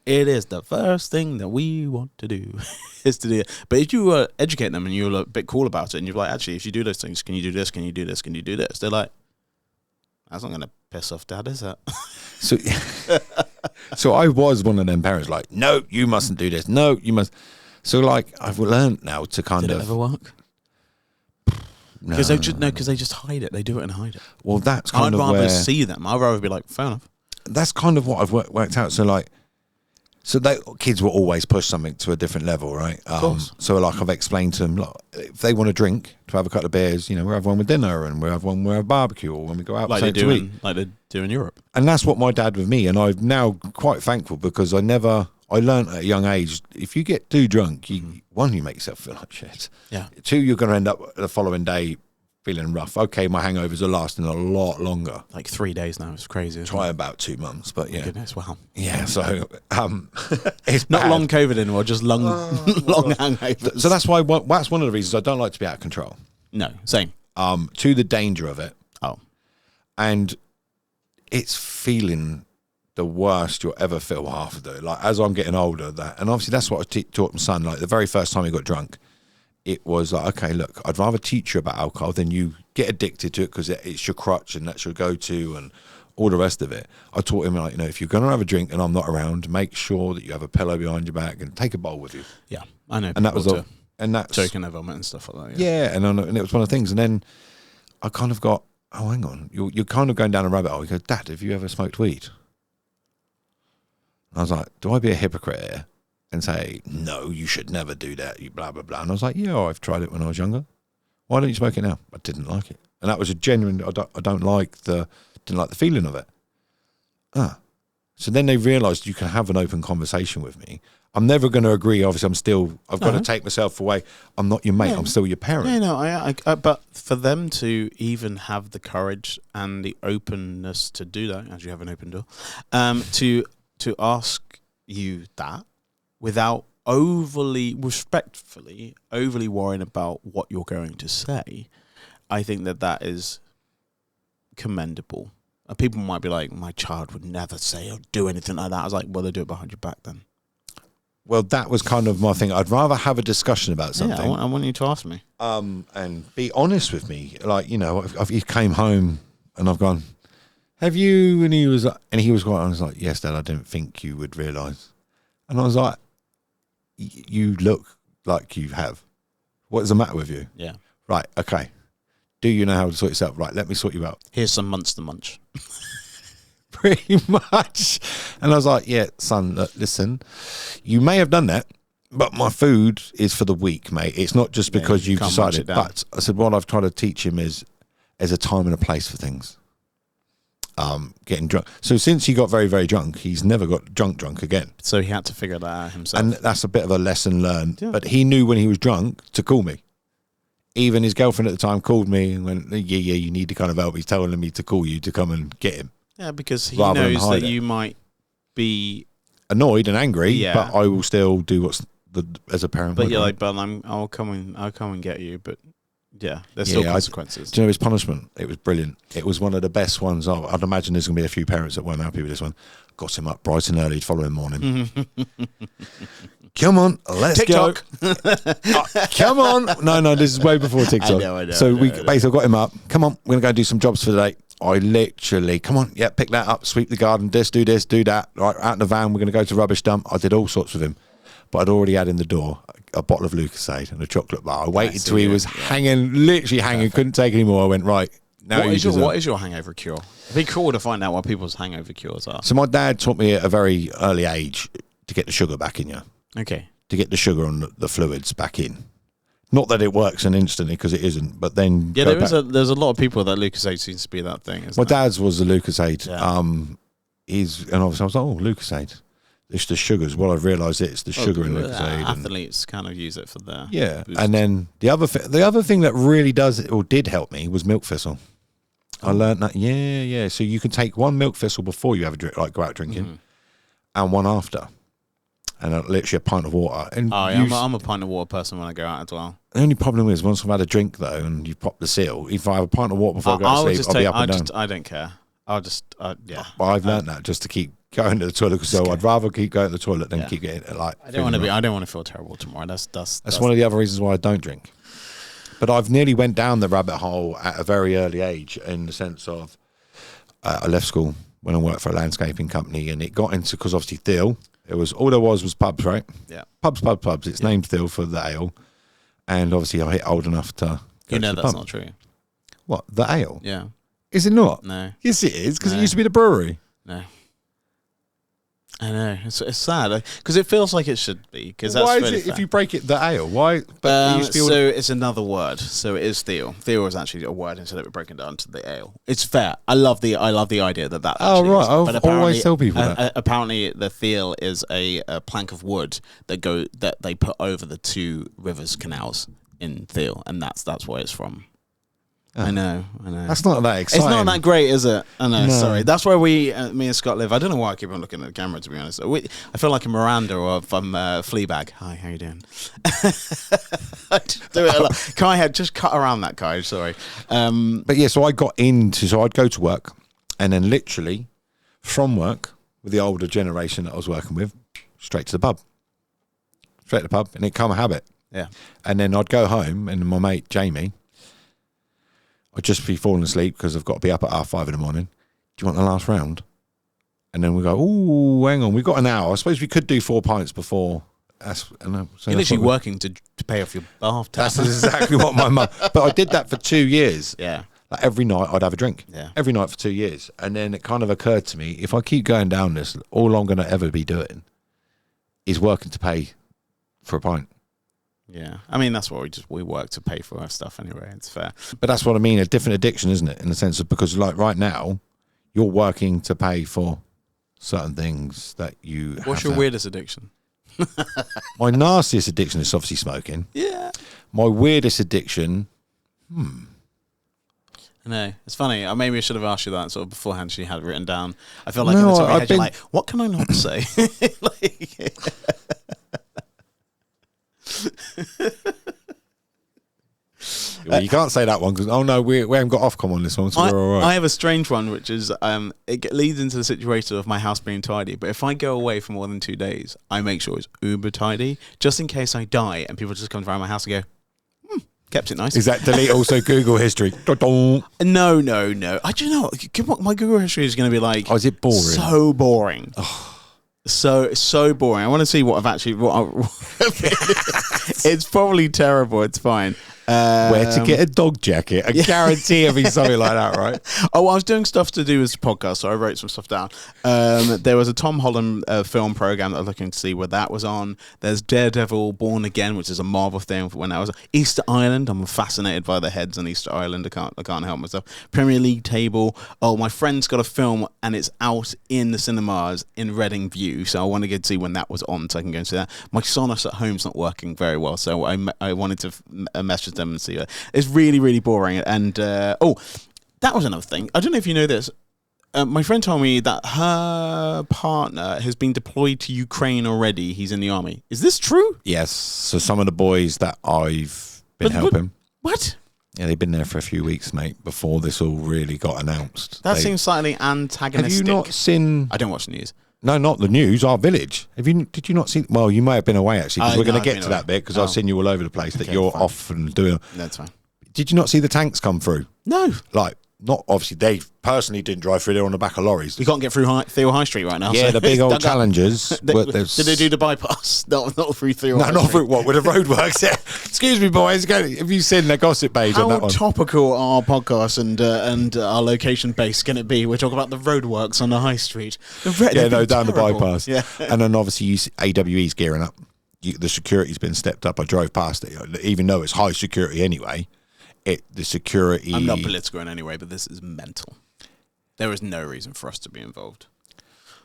it is the first thing that we want to do, is to do it. But if you educate them and you're a bit cool about it, and you're like, actually, if you do those things, can you do this, can you do this, can you do this? They're like, that's not going to piss off Dad, is it? So I was one of them parents like, no, you mustn't do this. No, you must. So like, I've learned now to kind of. Did it ever work? Because they just hide it. They do it and hide it. Well, that's kind of where... I'd rather where... see them. I'd rather be like, fair enough. That's kind of what I've worked out. So like, kids will always push something to a different level, right? Of course. So like I've explained to them, look, if they want to drink, to have a couple of beers, we'll have one with dinner and we'll have one with a barbecue or when we go out like to eat. Like they do in Europe. And that's what my dad with me. And I'm now quite thankful because I learned at a young age, if you get too drunk, one, you make yourself feel like shit. Yeah. 2, you're going to end up the following day feeling rough. Okay, my hangovers are lasting a lot longer. Like 3 days now. It's crazy. Try about 2 months, but yeah. Goodness, wow. Yeah, so it's Not bad. long COVID anymore, just long hangovers. So that's one of the reasons I don't like to be out of control. No, same. To the danger of it. Oh. And it's feeling the worst you'll ever feel after. Like, as I'm getting older, and obviously that's what I taught my son. Like, the very first time he got drunk, it was like, okay, look, I'd rather teach you about alcohol than you get addicted to it because it's your crutch and that's your go-to and all the rest of it. I taught him, like, if you're going to have a drink and I'm not around, make sure that you have a pillow behind your back and take a bowl with you. Yeah, I know. And that was that's choking their vomit and stuff like that. Yeah, and it was one of the things. And then I kind of got, oh, hang on, you're kind of going down a rabbit hole. He goes, Dad, have you ever smoked weed? And I was like, do I be a hypocrite here and say, no, you should never do that, you blah, blah, blah. And I was like, yeah, I've tried it when I was younger. Why don't you smoke it now? I didn't like it. And that was a genuine, I didn't like the feeling of it. So then they realised you can have an open conversation with me. I'm never going to agree. Obviously, I've got to take myself away. I'm not your mate. I'm still your parent. Yeah, no, I but for them to even have the courage and the openness to do that, as you have an open door, to ask you that without respectfully worrying about what you're going to say, I think that is commendable. People might be like, my child would never say or do anything like that. I was like, well, they do it behind your back then. Well, that was kind of my thing. I'd rather have a discussion about something. Yeah, I want you to ask me. And be honest with me. Like, if he came home and I've gone, have you? And he was quite honest, like, yes, Dad, I didn't think you would realise. And I was like, you look like you have. What's the matter with you? Yeah. Right, okay. Do you know how to sort yourself? Right, let me sort you out. Here's some Monster Munch. Pretty much. And I was like, yeah, son, look, listen, you may have done that, but my food is for the week, mate. It's not just because you've decided. But I said, what I've tried to teach him is there's a time and a place for things. Getting drunk. So since he got very, very drunk, he's never got drunk again. So he had to figure that out himself. And that's a bit of a lesson learned. Yeah. But he knew when he was drunk to call me. Even his girlfriend at the time called me and went, yeah, you need to kind of help. He's telling me to call you to come and get him. Yeah, because he knows that you might be annoyed and angry, but I will still do as a parent. But you're like, but I'll come and get you. But yeah, there's still consequences. Do you know his punishment? It was brilliant. It was one of the best ones. I'd imagine there's going to be a few parents that weren't happy with this one. Got him up bright and early the following morning. Come on, let's TikTok. Go. Come on. No, this is way before TikTok. I know. So we basically got him up. Come on, we're going to go do some jobs for the day. I literally, come on, pick that up, sweep the garden, do that. Right, out in the van, we're going to go to rubbish dump. I did all sorts with him. But I'd already had in the door a bottle of Lucozade and a chocolate bar. I waited till he was literally hanging, couldn't take any more. I went, right. Now what is your hangover cure? It'd be cool to find out what people's hangover cures are. So my dad taught me at a very early age to get the sugar back in you. Okay. To get the sugar and the fluids back in. Not that it works instantly, because it isn't, but then... Yeah, there's a lot of people that Lucozade seems to be that thing, isn't My dad's was the Lucozade. Yeah. And obviously I was like, oh, Lucozade. It's the sugars. Well, I've realised it's the sugar in Lucozade. Athletes kind of use it for their... Yeah, boost. and then the other thing that really did help me was milk thistle. I learned that, yeah. So you can take one milk thistle before you have a drink, like go out drinking, and one after. And literally a pint of water. And I'm a pint of water person when I go out as well. The only problem is once I've had a drink though, and you've popped the seal, if I have a pint of water before I go to sleep, I'll be up and down. I don't care. But I've learned that just to keep going to the toilet, because I'd rather keep going to the toilet than keep getting like. I don't want to feel terrible tomorrow. That's one of the other reasons why I don't drink. But I've nearly went down the rabbit hole at a very early age, in the sense of I left school when I worked for a landscaping company, and it got into, because obviously Thiel. It was all there was pubs, right? Yeah. Pubs. It's named Thiel for the ale. And obviously I hit old enough to go to the that's pub. not true. What? The ale? Yeah. Is it not? No. Yes, it is, because it used to be the brewery. No. I know. It's sad, because it feels like it should be. Why is it, if you break it, the ale? Why? But it's another word. So it is Thiel. Thiel is actually a word instead of it broken down to the ale. It's fair. I love the idea that. Oh right, I've always tell people that. Apparently, the Thiel is a plank of wood that they put over the two rivers canals in Thiel, and that's where it's from. I know. That's not that exciting. It's not that great, is it? I know. No. Sorry. That's where me and Scott live. I don't know why I keep on looking at the camera. To be honest, I feel like a Miranda or if I'm Fleabag. Hi, how you doing? I just do it a lot. Kai, just cut around that, Kai. Sorry. But yeah, so I got into. So I'd go to work, and then literally from work with the older generation that I was working with, straight to the pub, and it became a habit. Yeah. And then I'd go home, and my mate Jamie, I'd just be falling asleep because I've got to be up at 5:30 in the morning. Do you want the last round? And then we go, oh, hang on, we've got an hour. I suppose we could do 4 pints before. You're literally working to pay off your bath tab. That's exactly what my mum. But I did that for 2 years. Yeah. Like every night I'd have a drink. Yeah. Every night for 2 years. And then it kind of occurred to me, if I keep going down this, all I'm going to ever be doing is working to pay for a pint. Yeah, I mean that's what we work to pay for our stuff anyway. It's fair, but that's what I mean. A different addiction, isn't it? In the sense of because like right now, you're working to pay for certain things that you. What's your weirdest addiction? My nastiest addiction is obviously smoking. Yeah. My weirdest addiction. No, it's funny. Maybe I should have asked you that sort of beforehand. She had it written down. I feel like no, in the top of your head, you're like, what can I not say? Well, you can't say that one because we haven't got Ofcom on this one, so we're all right. I have a strange one, which is it leads into the situation of my house being tidy. But if I go away for more than 2 days, I make sure it's uber tidy, just in case I die and people just come around my house and go, kept it nice. Is that delete also Google history? No. I do you know what my Google history is going to be like. Oh, is it boring? So boring. So boring. I want to see what I've actually. It's probably terrible. It's fine. Where to get a dog jacket? I guarantee it'll be something like that, right? Oh, I was doing stuff to do with the podcast, so I wrote some stuff down. There was a Tom Holland film program that I was looking to see where that was on. There's Daredevil Born Again, which is a Marvel thing for when I was Easter Island. I'm fascinated by the heads on Easter Island. I can't help myself. Premier League table. Oh, my friend's got a film and it's out in the cinemas in Reading View, so I want to go to see when that was on, so I can go and see that. My Sonos at home's not working very well, so I wanted to message them and see it. It's really, really boring. And that was another thing. I don't know if you know this. My friend told me that her partner has been deployed to Ukraine already. He's in the army. Is this true? Yes. So some of the boys that I've been helping. What? Yeah, they've been there for a few weeks, mate, before this all really got announced. That seems slightly antagonistic. Have you not seen... I don't watch the news. No, not the news, our village. Did you not see... Well, you may have been away, actually, because we're going to get to that bit, because I've seen you all over the place, that you're off and doing... That's fine. Did you not see the tanks come through? No. Like, not obviously, they personally didn't drive through there on the back of lorries. We can't get through Theo High Street right now. Yeah, so the big old Challengers. Did they do the bypass? Not through Theo High Street. No, not through what? With the roadworks, yeah. Excuse me, boys. Have you seen the gossip page on that one? How topical are our podcast and our location base can it be? We're talking about the roadworks on the High Street. Down the bypass. Yeah. And then obviously AWE's gearing up. The security's been stepped up. I drove past it, even though it's high security anyway. The security... I'm not political in any way, but this is mental. There is no reason for us to be involved.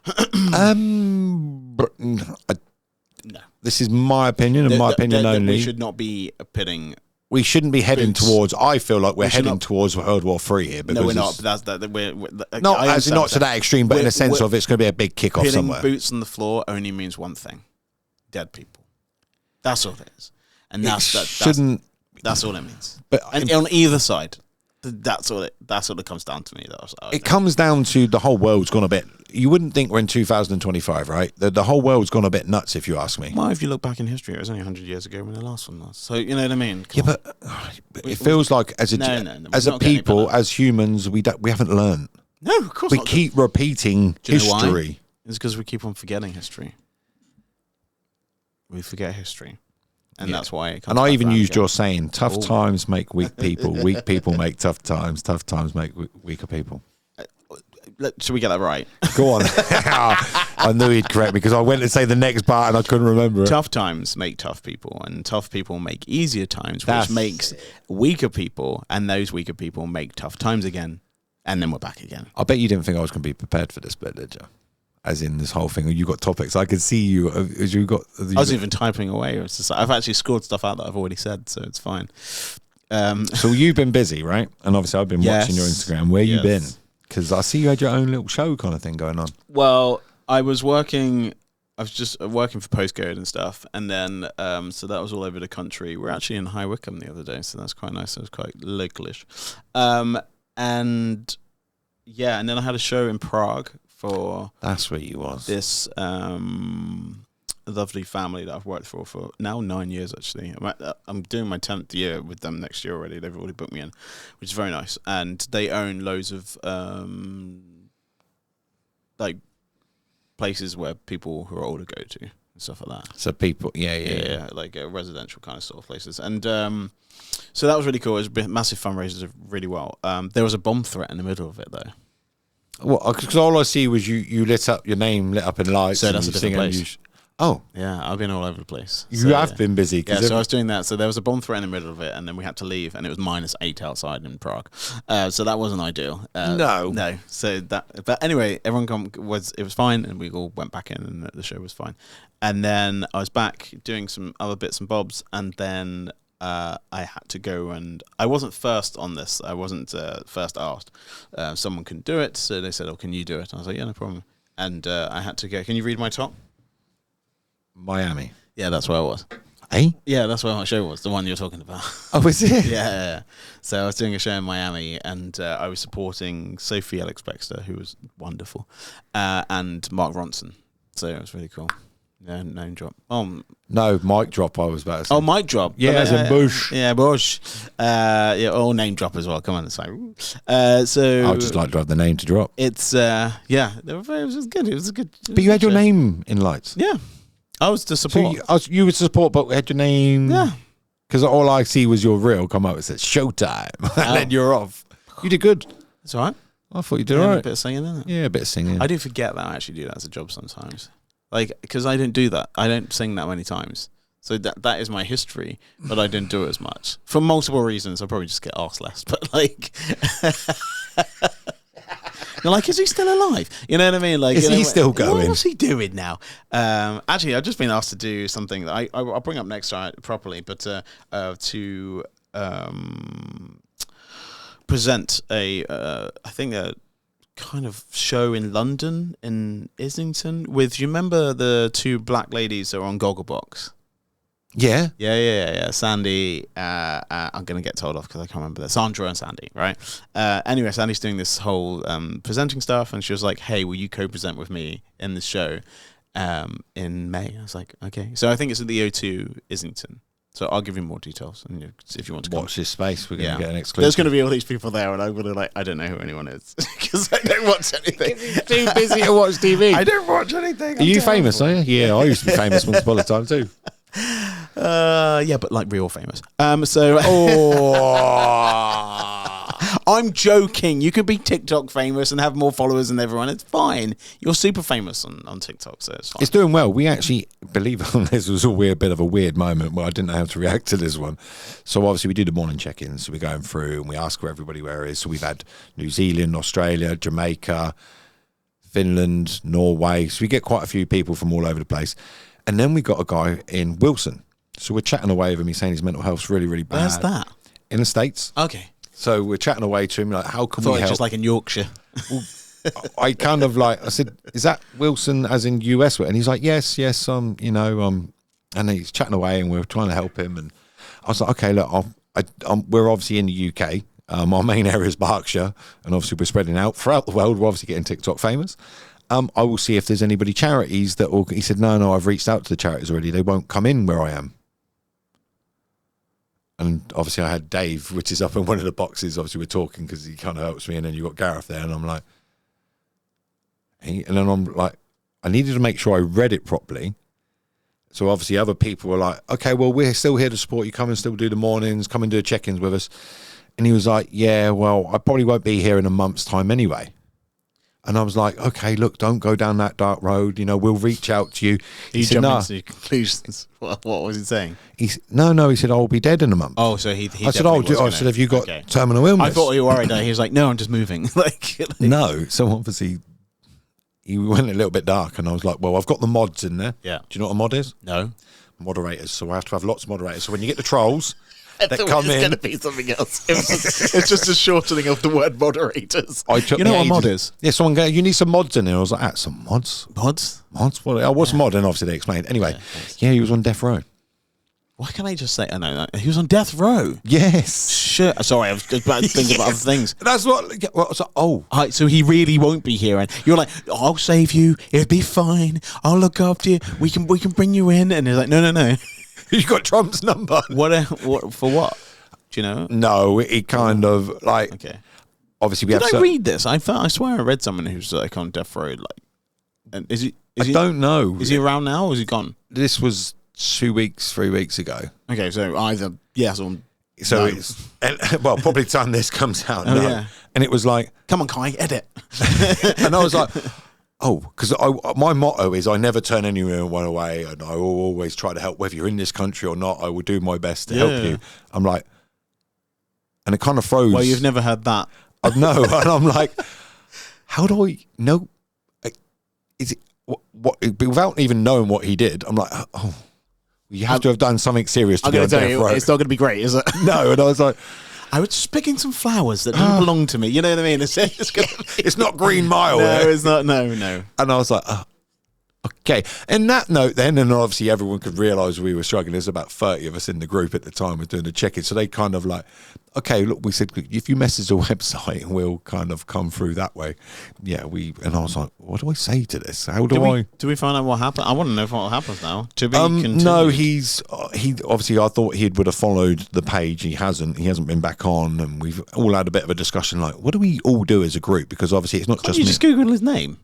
No. This is my opinion, and my opinion only. We should not be pitting... We shouldn't be heading boots. towards... I feel like we're heading towards World War III here. No, we're not. But not to that extreme, but in a sense of it's going to be a big kick-off somewhere. Pitting boots on the floor only means one thing. Dead people. That's all it is. And that's all it means. But on either side, that's all it comes down to me. It comes down to the whole world's gone a bit... You wouldn't think we're in 2025, right? The whole world's gone a bit nuts, if you ask me. Well, if you look back in history, it was only 100 years ago when the last one was. So, you know what I mean? But it feels like as a people, as humans, we haven't learned. No, of course not. We keep repeating history. Why? It's because we keep on forgetting history. We forget history. And that's why it comes. And I even used your saying, tough times make weak people, weak people make tough times make weaker people. Should we get that right? Go on. I knew he'd correct me because I went to say the next part and I couldn't remember it. Tough times make tough people, and tough people make easier times, which makes weaker people, and those weaker people make tough times again, and then we're back again. I bet you didn't think I was going to be prepared for this bit, did you? As in this whole thing, you got topics. I could see you. As you got. I was even typing away. It's just, I've actually scored stuff out that I've already said, so it's fine. So you've been busy, right? And obviously I've been watching your Instagram. Where you been? Because I see you had your own little show kind of thing going on. Well, I was just working for Postcode and stuff, and then so that was all over the country. We're actually in High Wycombe the other day, so that's quite nice. It was quite localish, and then I had a show in Prague for that's where you was this lovely family that I've worked for now 9 years actually. I'm doing my 10th year with them next year already. They've already booked me in, which is very nice, and they own loads of like places where people who are older go to and stuff like that. So people, like residential kind of sort of places. And so that was really cool. It was a massive fundraiser, really well. There was a bomb threat in the middle of it though. Well, because all I see was you lit up your name lit up in lights. So that's a different place. Oh. Yeah, I've been all over the place. You have been busy. Yeah, so I was doing that. So there was a bomb threat in the middle of it, and then we had to leave, and it was -8 outside in Prague. So that wasn't ideal. No. So but anyway, everyone it was fine, and we all went back in, and the show was fine. And then I was back doing some other bits and bobs, and then I had to go, and I wasn't first on this. I wasn't first asked. Someone couldn't do it, so they said, "Oh, can you do it?" And I was like, "Yeah, no problem." And I had to go. Can you read my top? Miami. Yeah, that's where I was. Eh? Yeah, that's where my show was, the one you're talking about. Oh, is it? Yeah. So I was doing a show in Miami, and I was supporting Sophie Alex-Bextor, who was wonderful, and Mark Ronson. So it was really cool. Yeah, name drop. No, mic drop, I was about to say. Oh, mic drop. Yeah, as in Bush. Yeah, Bush. Name drop as well. Come on, it's like, so I'd just like to have the name to drop. It's, it was good. It was a good. But you had your name in lights. Yeah. I was to support. So you were to support, but had your name. Yeah. Because all I see was your reel come out. It said showtime. And then you're off. You did good. It's all right. I thought you did all right. A bit of singing, isn't it? Yeah, a bit of singing. I do forget that I actually do that as a job sometimes. Like, because I don't do that. I don't sing that many times. So that is my history, but I didn't do it as much. For multiple reasons. I'll probably just get asked less. But, like... You're like, is he still alive? You know what I mean? Like, is he still going? What's he doing now? Actually, I've just been asked to do something that I'll bring up next time properly, but to present I think a kind of show in London, in Islington, with, you remember the two black ladies that are on Gogglebox? Yeah. Yeah. Sandy, I'm going to get told off because I can't remember that. Sandra and Sandy, right? Anyway, Sandy's doing this whole presenting stuff, and she was like, hey, will you co-present with me in this show in May? I was like, okay. So I think it's at the O2 Islington. So I'll give you more details, and if you want to watch this space, we're going to get an exclusive. There's going to be all these people there, and I'm going to I don't know who anyone is because I don't watch anything. Too busy to watch TV. I don't watch anything. Are you famous? Are you? Yeah, I used to be famous once upon a time too. Yeah, but like real famous. I'm joking. You could be TikTok famous and have more followers than everyone. It's fine. You're super famous on TikTok, so it's fine. It's doing well. We actually, believe it or not, this was a bit of a weird moment where I didn't know how to react to this one. So obviously we do the morning check-ins. So we're going through and we ask everybody where it is. So we've had New Zealand, Australia, Jamaica, Finland, Norway. So we get quite a few people from all over the place. And then we got a guy in Wilson. So we're chatting away with him. He's saying his mental health's really, really bad. Where's that? In the States. Okay. So we're chatting away to him, like, how can we help? Just like in Yorkshire. Well, I kind of like, I said, is that Wilson as in US? And he's like, yes, and he's chatting away and we're trying to help him. And I was like, okay, look, we're obviously in the UK. Our main area is Berkshire, and obviously we're spreading out throughout the world. We're obviously getting TikTok famous. I will see if there's anybody charities that will. He said, no, I've reached out to the charities already. They won't come in where I am. And obviously I had Dave, which is up in one of the boxes. Obviously we're talking because he kind of helps me. And then you got Gareth there, and I'm like, I needed to make sure I read it properly. So obviously other people were like, okay, well, we're still here to support you. Come and still do the mornings. Come and do check-ins with us. And he was like, yeah, well, I probably won't be here in a month's time anyway. And I was like, okay, look, don't go down that dark road. We'll reach out to you. He said, no. Into conclusions. What was he saying? He said, I'll be dead in a month. Oh, so he I said, have you got terminal illness? I thought you were worried. He was like, no, I'm just moving. No. So obviously he went a little bit dark, and I was like, well, I've got the mods in there. Yeah. Do you know what a mod is? No. Moderators. So I have to have lots of moderators. So when you get the trolls, that come in. It's going to be something else. It's just a shortening of the word moderators. You know what a mod is? Yeah, someone go, you need some mods in there. I was like, some mods? Mods? Mods? Well, what's mod? And obviously they explained. Anyway, yeah, he was on death row. Why can't I just say, I know, he was on death row? Yes. Shit. Sorry, I was just about to think about other things. That's what, So he really won't be here. And you're like, I'll save you. It'll be fine. I'll look after you. We can bring you in. And he's like, no. You got Trump's number. What for what? Do you know? No, it kind of like, okay. Obviously we Did have I read this? I swear I read someone who's like on death row. Like, and I don't know. Is he around now or is he gone? This was 3 weeks ago. Okay, so either yes or so no. Well, probably the time this comes out. Oh, no. yeah. And it was like, come on, Kai, edit. and I was like, because my motto is I never turn anyone away, and I will always try to help, whether you're in this country or not. I will do my best to help you. I'm like, and it kind of froze. Well, you've never heard that. No, and I'm like, how do I know? Is it what without even knowing what he did? I'm like, oh, you have to have done something serious to I'm be going on to tell death you, row. it's not going to be great, is it? No, and I was like, I was just picking some flowers that don't belong to me. You know what I mean? It's just gonna be... it's not Green Mile. No, yeah? it's not. No. And I was like, okay. And that note then, and obviously everyone could realise we were struggling. There's about 30 of us in the group at the time was doing the check-in. So they kind of like, okay, look, we said, if you message the website, we'll kind of come through that way. Yeah, and I was like, what do I say to this? How do I... Do we find out what happened? I want to know what happens now. To be continued. No, he obviously, I thought he would have followed the page. He hasn't been back on, and we've all had a bit of a discussion like, what do we all do as a group? Because obviously it's not Can't just you me. just Google his name?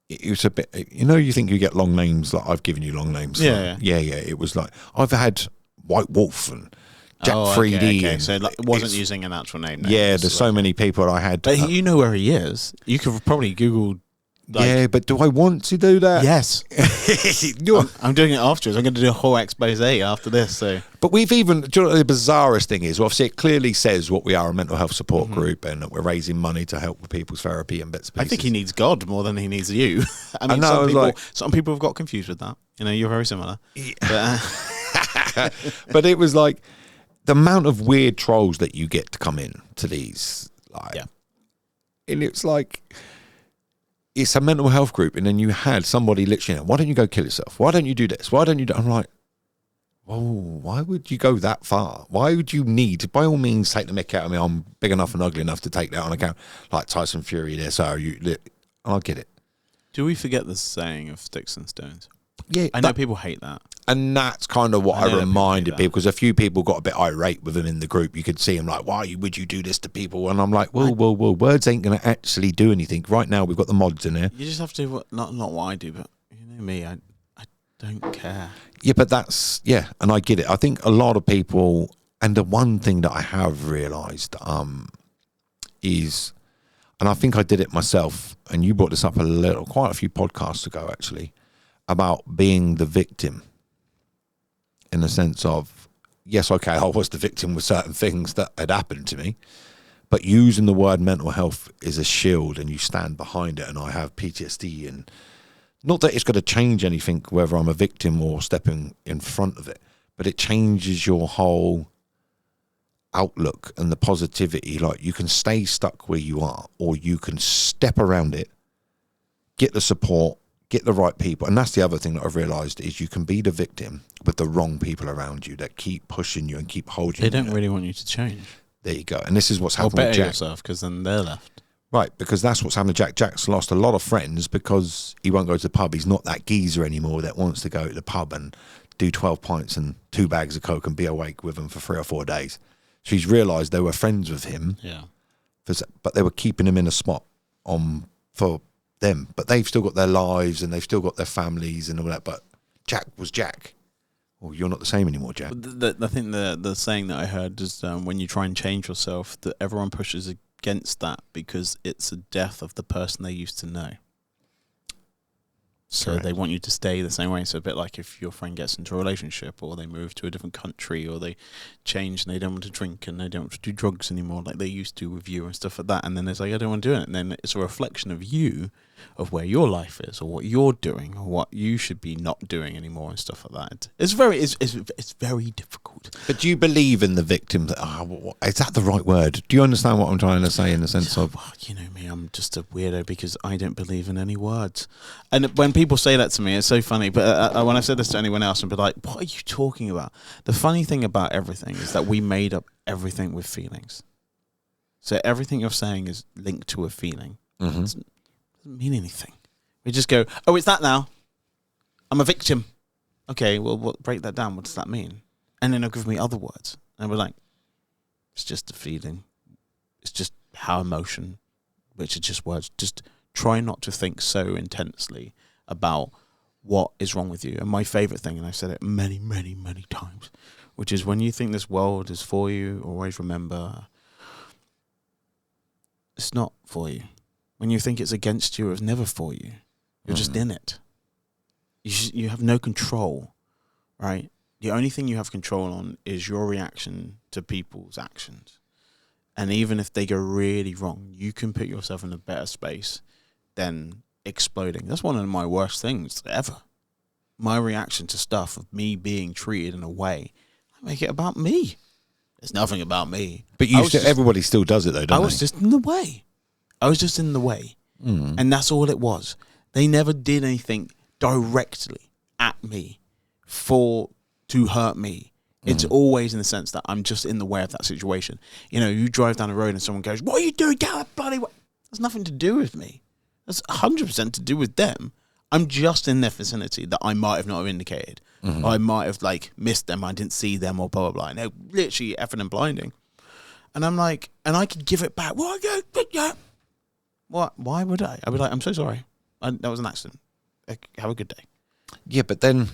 It was a bit, you think you get long names, like I've given you long names. Yeah. It was like, I've had White Wolf and Jack 3D. Okay. And So it wasn't using an actual name. Yeah, there's so many people I had. But you know where he is. You could probably Google. Yeah, but do I want to do that? Yes. I'm doing it afterwards. I'm going to do a whole expose after this. So, but we've even, do you know what the bizarrest thing is? Well, obviously it clearly says what we are, a mental health support group, and that we're raising money to help with people's therapy and bits and pieces. I think he needs God more than he needs you. I mean, some people have got confused with that. You're very similar. Yeah. But it was like the amount of weird trolls that you get to come in to these, and it's like, it's a mental health group, and then you had somebody literally, why don't you go kill yourself? Why don't you do this? Why don't you do... I'm like, whoa, why would you go that far? Why would you need, by all means, take the mick out of me? I'm big enough and ugly enough to take that on account. Like Tyson Fury there, so I'll get it. Do we forget the saying of sticks and stones? Yeah. I know people hate that. And that's kind of what I reminded people, because a few people got a bit irate with him in the group. You could see him like, why would you do this to people? And I'm like, whoa, words ain't going to actually do anything. Right now, we've got the mods in here. You just have to do not what I do, but you know me, I don't care. Yeah, but and I get it. I think a lot of people, and the one thing that I have realised is, and I think I did it myself, and you brought this up quite a few podcasts ago, actually, about being the victim. In the sense of, yes, okay, I was the victim with certain things that had happened to me, but using the word mental health is a shield, and you stand behind it. And I have PTSD, and not that it's going to change anything whether I'm a victim or stepping in front of it, but it changes your whole outlook and the positivity. Like, you can stay stuck where you are, or you can step around it, get the support, get the right people. And that's the other thing that I've realised, is you can be the victim with the wrong people around you that keep pushing you and keep holding you. They don't really want you to change. There you go. And this is what's happened better with Jack. yourself, because then they're left. Right, because that's what's happened to Jack. Jack's lost a lot of friends because he won't go to the pub. He's not that geezer anymore that wants to go to the pub and do 12 pints and 2 bags of Coke and be awake with them for 3 or 4 days. So he's realised they were friends with him, but they were keeping him in a spot for them. But they've still got their lives and they've still got their families and all that. But Jack was Jack. Well, you're not the same anymore, Jack. I think the saying that I heard is when you try and change yourself, that everyone pushes against that because it's a death of the person they used to know. So Correct. They want you to stay the same way. So a bit like if your friend gets into a relationship, or they move to a different country, or they change and they don't want to drink and they don't want to do drugs anymore like they used to with you and stuff like that. And then it's like, I don't want to do it. And then it's a reflection of you of where your life is or what you're doing or what you should be not doing anymore and stuff like that. It's very difficult. But do you believe in the victim? Is that the right word? Do you understand what I'm trying to say in the sense of? You know me, I'm just a weirdo because I don't believe in any words. And when people say that to me, it's so funny. But when I've said this to anyone else, and be like, what are you talking about? The funny thing about everything is that we made up everything with feelings. So everything you're saying is linked to a feeling. Mm-hmm. It doesn't mean anything. We just go, oh, it's that now. I'm a victim. Okay, well, break that down. What does that mean? And then they'll give me other words. And we're like, it's just a feeling. It's just how emotion, which are just words. Just try not to think so intensely about what is wrong with you. And my favourite thing, and I've said it many, many, many times, which is when you think this world is for you, always remember it's not for you. When you think it's against you, it's never for you. You're just in it. You have no control, right? The only thing you have control on is your reaction to people's actions. And even if they go really wrong, you can put yourself in a better space than exploding. That's one of my worst things ever. My reaction to stuff of me being treated in a way, I make it about me. It's nothing about me. But everybody still does it though, don't they? I was just in the way. I was just in the way. Mm. And that's all it was. They never did anything directly at me to hurt me. It's always in the sense that I'm just in the way of that situation. You know, you drive down the road and someone goes, what are you doing? Get out of bloody way. That's nothing to do with me. That's 100% to do with them. I'm just in their vicinity that I might have not have indicated. Mm-hmm. I might have missed them. I didn't see them or blah, blah, blah. And they're literally effing and blinding. And I'm like, and I could give it back. What? Why would I? I'd be like, I'm so sorry. That was an accident. Have a good day. Yeah, but then,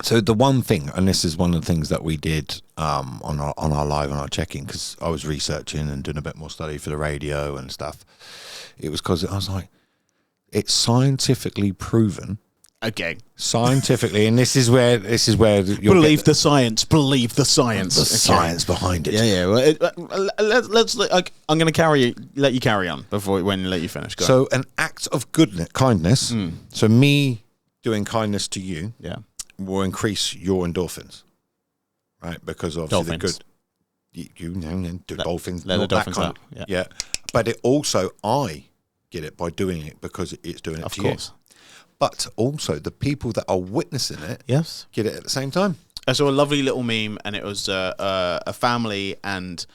so the one thing, and this is one of the things that we did on our live, on our check-in, because I was researching and doing a bit more study for the radio and stuff. It was because I was like, it's scientifically proven. Okay. Scientifically, and this is where you'll believe the science. Believe the science. The science behind it. Yeah. Well, let's. I'm going to let you carry on when let you finish. Go so, an act of kindness. So, me doing kindness to you, will increase your endorphins, right? Because obviously dolphins. Dolphins. Let the dolphins out. Yeah. But it also, I get it by doing it because it's doing it of to course. You. But also the people that are witnessing it, get it at the same time. I saw a lovely little meme, and it was a family, and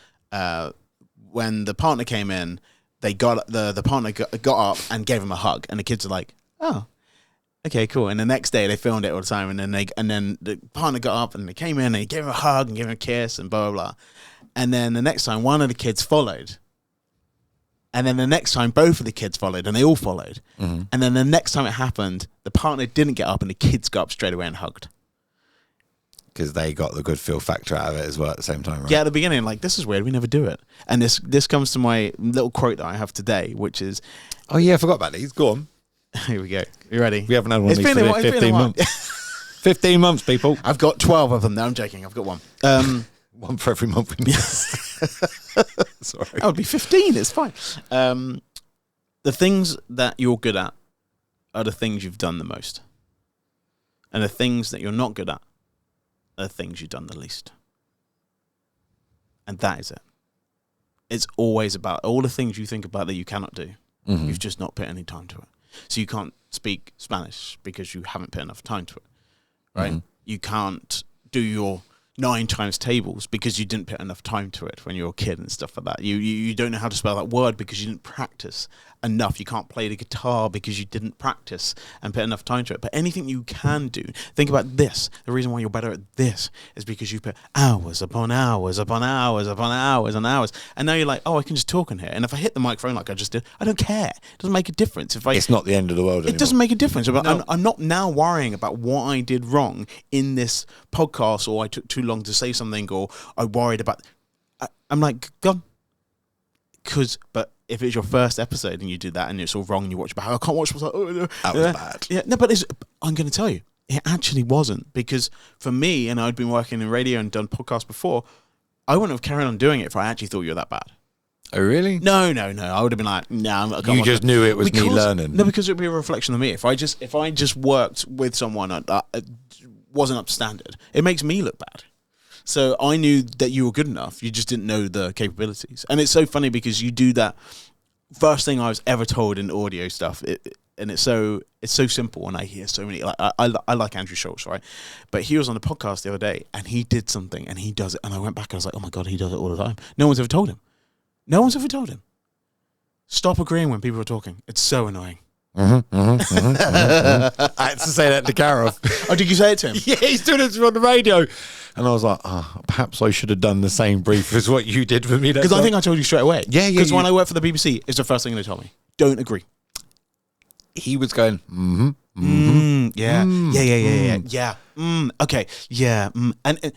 when the partner came in, they got the partner got up and gave him a hug, and the kids are like, "Oh, okay, cool." And the next day they filmed it all the time, and then the partner got up and they came in and he gave him a hug and gave him a kiss and blah blah blah. And then the next time, one of the kids followed. And then the next time, both of the kids followed, and they all followed. Mm-hmm. And then the next time it happened, the partner didn't get up, and the kids got up straight away and hugged. Because they got the good feel factor out of it as well at the same time, right? Yeah, at the beginning, this is weird, we never do it. And this comes to my little quote that I have today, which is... Oh, yeah, I forgot about these. Go on. Here we go. You ready? We haven't had one of these for 15 months. 15 months, people. I've got 12 of them. No, I'm joking. I've got one. One for every month we miss. Sorry. That would be 15. It's fine. The things that you're good at are the things you've done the most. And the things that you're not good at are the things you've done the least. And that is it. It's always about all the things you think about that you cannot do. Mm-hmm. You've just not put any time to it. So you can't speak Spanish because you haven't put enough time to it. Right? Mm-hmm. You can't do your 9 times tables because you didn't put enough time to it when you were a kid and stuff like that. You don't know how to spell that word because you didn't practice enough. You can't play the guitar because you didn't practice and put enough time to it. But anything you can do, think about this. The reason why you're better at this is because you put hours upon hours upon hours upon hours and hours. And now you're like, oh, I can just talk in here. And if I hit the microphone like I just did, I don't care. It doesn't make a difference. It's not the end of the world anymore. It doesn't make a difference. No. I'm not now worrying about what I did wrong in this podcast, or I took too long to say something, or I worried about... I'm like, go on. But if it's your first episode and you do that and it's all wrong and you watch back, I can't watch. That was bad. Yeah, no, but I'm going to tell you, it actually wasn't, because for me, and I'd been working in radio and done podcasts before, I wouldn't have carried on doing it if I actually thought you were that bad. Oh, really? No. I would have been like, no. You just knew it was me learning. No, because it would be a reflection of me. If I just worked with someone that wasn't up to standard, it makes me look bad. So I knew that you were good enough. You just didn't know the capabilities. And it's so funny because you do that. First thing I was ever told in audio stuff, and it's so simple. And I hear so many. Like I like Andrew Schultz, right? But he was on the podcast the other day, and he did something, and he does it. And I went back and I was like, oh my god, he does it all the time. No one's ever told him. Stop agreeing when people are talking. It's so annoying. I had to say that to Gareth. Oh, did you say it to him? Yeah, he's doing it on the radio. And I was like, perhaps I should have done the same brief as what you did with me. Because I think I told you straight away. Yeah. Because when I worked for the BBC, it's the first thing they told me. Don't agree. He was going, okay, yeah. And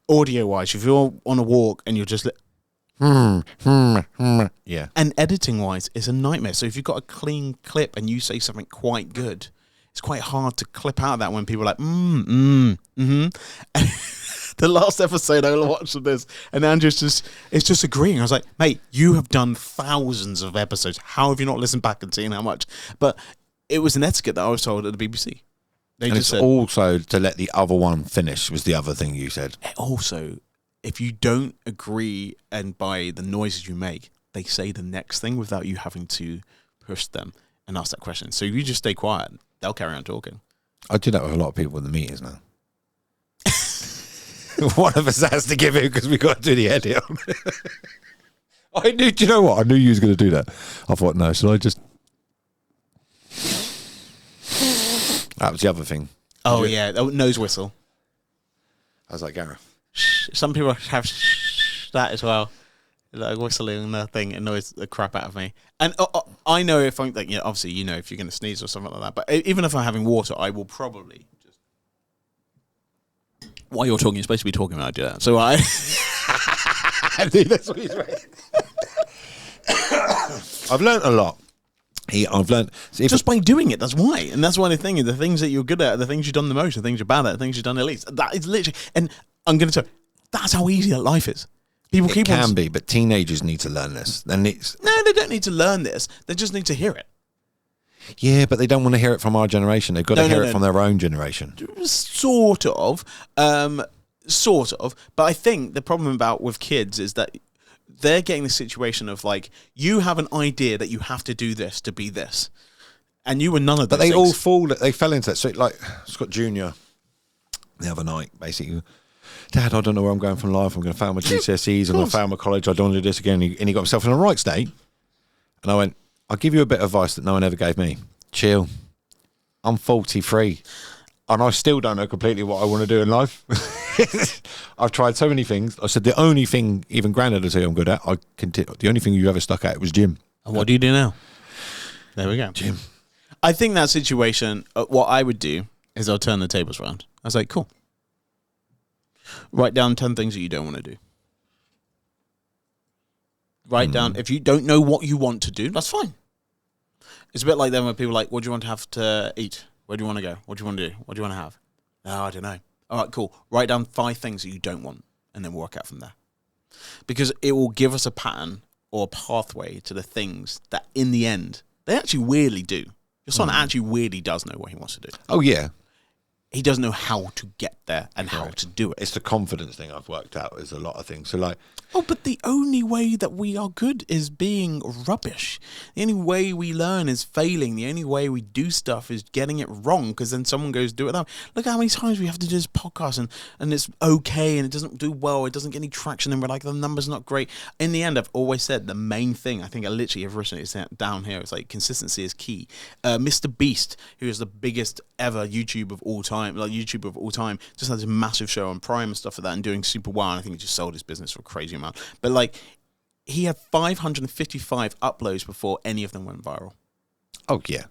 audio-wise, if you're on a walk and you're just... yeah. And editing-wise, it's a nightmare. So if you've got a clean clip and you say something quite good, it's quite hard to clip out that when people are like, The last episode I watched of this, and Andrew's just agreeing. I was like, mate, you have done thousands of episodes. How have you not listened back and seen how much? But it was an etiquette that I was told at the BBC. They and just it's said, also to let the other one finish was the other thing you said. Also, if you don't agree and by the noises you make, they say the next thing without you having to push them and ask that question. So if you just stay quiet, they'll carry on talking. I do that with a lot of people in the meetings now. One of us has to give it because we got to do the edit on. I knew. Do you know what? I knew you was going to do that. I thought, no, should I just? That was the other thing. Oh yeah, nose whistle. I was like, Gareth. Some people have that as well, like whistling the thing annoys the crap out of me. And I know if I'm like, obviously you know if you're going to sneeze or something like that. But even if I'm having water, I will probably just. While you're talking, you're supposed to be talking when I do that. So I Dude, that's what he's right. I've learned a lot. I've learned just by doing it. That's why, and that's why the things that you're good at, the things you've done the most, the things you're bad at, the things you've done the least. That is literally, and I'm going to tell you, that's how easy that life is. People keep can be, but teenagers need to learn this. No, they don't need to learn this. They just need to hear it. Yeah, but they don't want to hear it from our generation. They've got to hear it from their own generation. Sort of. But I think the problem with kids is that they're getting the situation of like, you have an idea that you have to do this to be this, and you were none of those. But they fell into that. So like Scott Jr. the other night, basically, Dad, I don't know where I'm going from life. I'm going to fail my GCSEs. I'm going to fail my college. I don't want to do this again. And he got himself in the right state. And I went, I'll give you a bit of advice that no one ever gave me. Chill. I'm 43. And I still don't know completely what I want to do in life. I've tried so many things. I said the only thing, even Granddad will say I'm good at, the only thing you ever stuck at was gym. And what do you do now? There we go. Gym. I think that situation, what I would do is I'll turn the tables around. I was like, cool. Write down 10 things that you don't want to do. Write down, if you don't know what you want to do, that's fine. It's a bit like then when people are like, what do you want to have to eat? Where do you want to go? What do you want to do? What do you want to have? Oh, I don't know. All right, cool. Write down 5 things that you don't want and then work out from there. Because it will give us a pattern or a pathway to the things that in the end, they actually weirdly do. Your son actually weirdly does know what he wants to do. Oh, yeah. He doesn't know how to get there and how to do it. It's the confidence thing I've worked out is a lot of things. So like, oh, but the only way that we are good is being rubbish. The only way we learn is failing. The only way we do stuff is getting it wrong because then someone goes do it that way. Look how many times we have to do this podcast and it's okay and it doesn't do well. It doesn't get any traction and we're like, the number's not great. In the end, I've always said the main thing, I think I literally have written it down here, it's like consistency is key. Mr. Beast, who is the biggest ever YouTuber of all time, just had this massive show on Prime and stuff like that and doing super well. And I think he just sold his business for a crazy amount. But like, he had 555 uploads before any of them went viral. oh, yeah.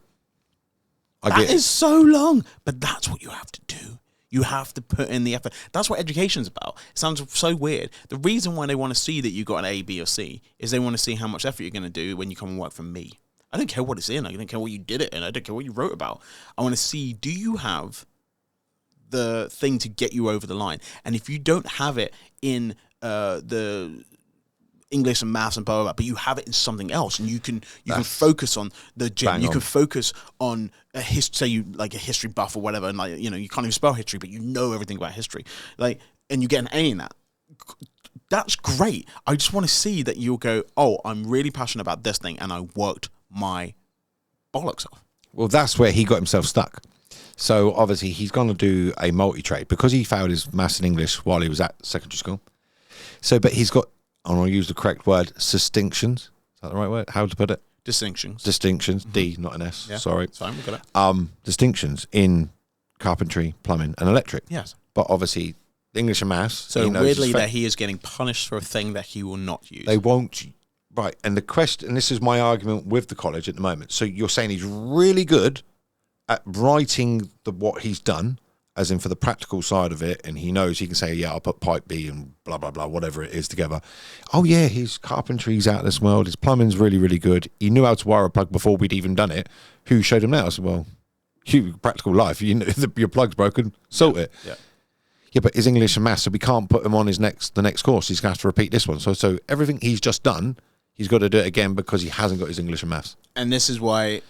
That is so long. But that's what you have to do. You have to put in the effort. That's what education's about. It sounds so weird. The reason why they want to see that you got an A, B, or C is they want to see how much effort you're going to do when you come and work for me. I don't care what it's in. I don't care what you did it in. I don't care what you wrote about. I want to see, do you have the thing to get you over the line? And if you don't have it in the English and maths and blah, blah, blah, but you have it in something else, and you can focus on the gym. You can focus on a say you like a history buff or whatever, and like, you know, you can't even spell history, but you know everything about history, like, and you get an A in that. That's great. I just want to see that you'll go, oh, I'm really passionate about this thing, and I worked my bollocks off. Well, that's where he got himself stuck. So obviously he's going to do a multi-trade because he failed his maths and English while he was at secondary school. So, but he's got, and I'll use the correct word, distinctions. Is that the right word? How to put it? Distinctions. Distinctions. D, not an S. Yeah. Sorry. Sorry, we got it. Distinctions in carpentry, plumbing, and electric. Yes. But obviously, English and maths. So weirdly, that he is getting punished for a thing that he will not use. They won't. Right. And the question, and this is my argument with the college at the moment. So you're saying he's really good at writing what he's done, as in for the practical side of it, and he knows he can say, yeah, I'll put pipe B and blah, blah, blah, whatever it is together. Oh, yeah, his carpentry's out of this world. His plumbing's really, really good. He knew how to wire a plug before we'd even done it. Who showed him that? I said, well, practical life. You know, if your plug's broken, sort it. Yeah. Yeah, but his English and maths, so we can't put him on the next course. He's going to have to repeat this one. So everything he's just done, he's got to do it again because he hasn't got his English and maths. And this is why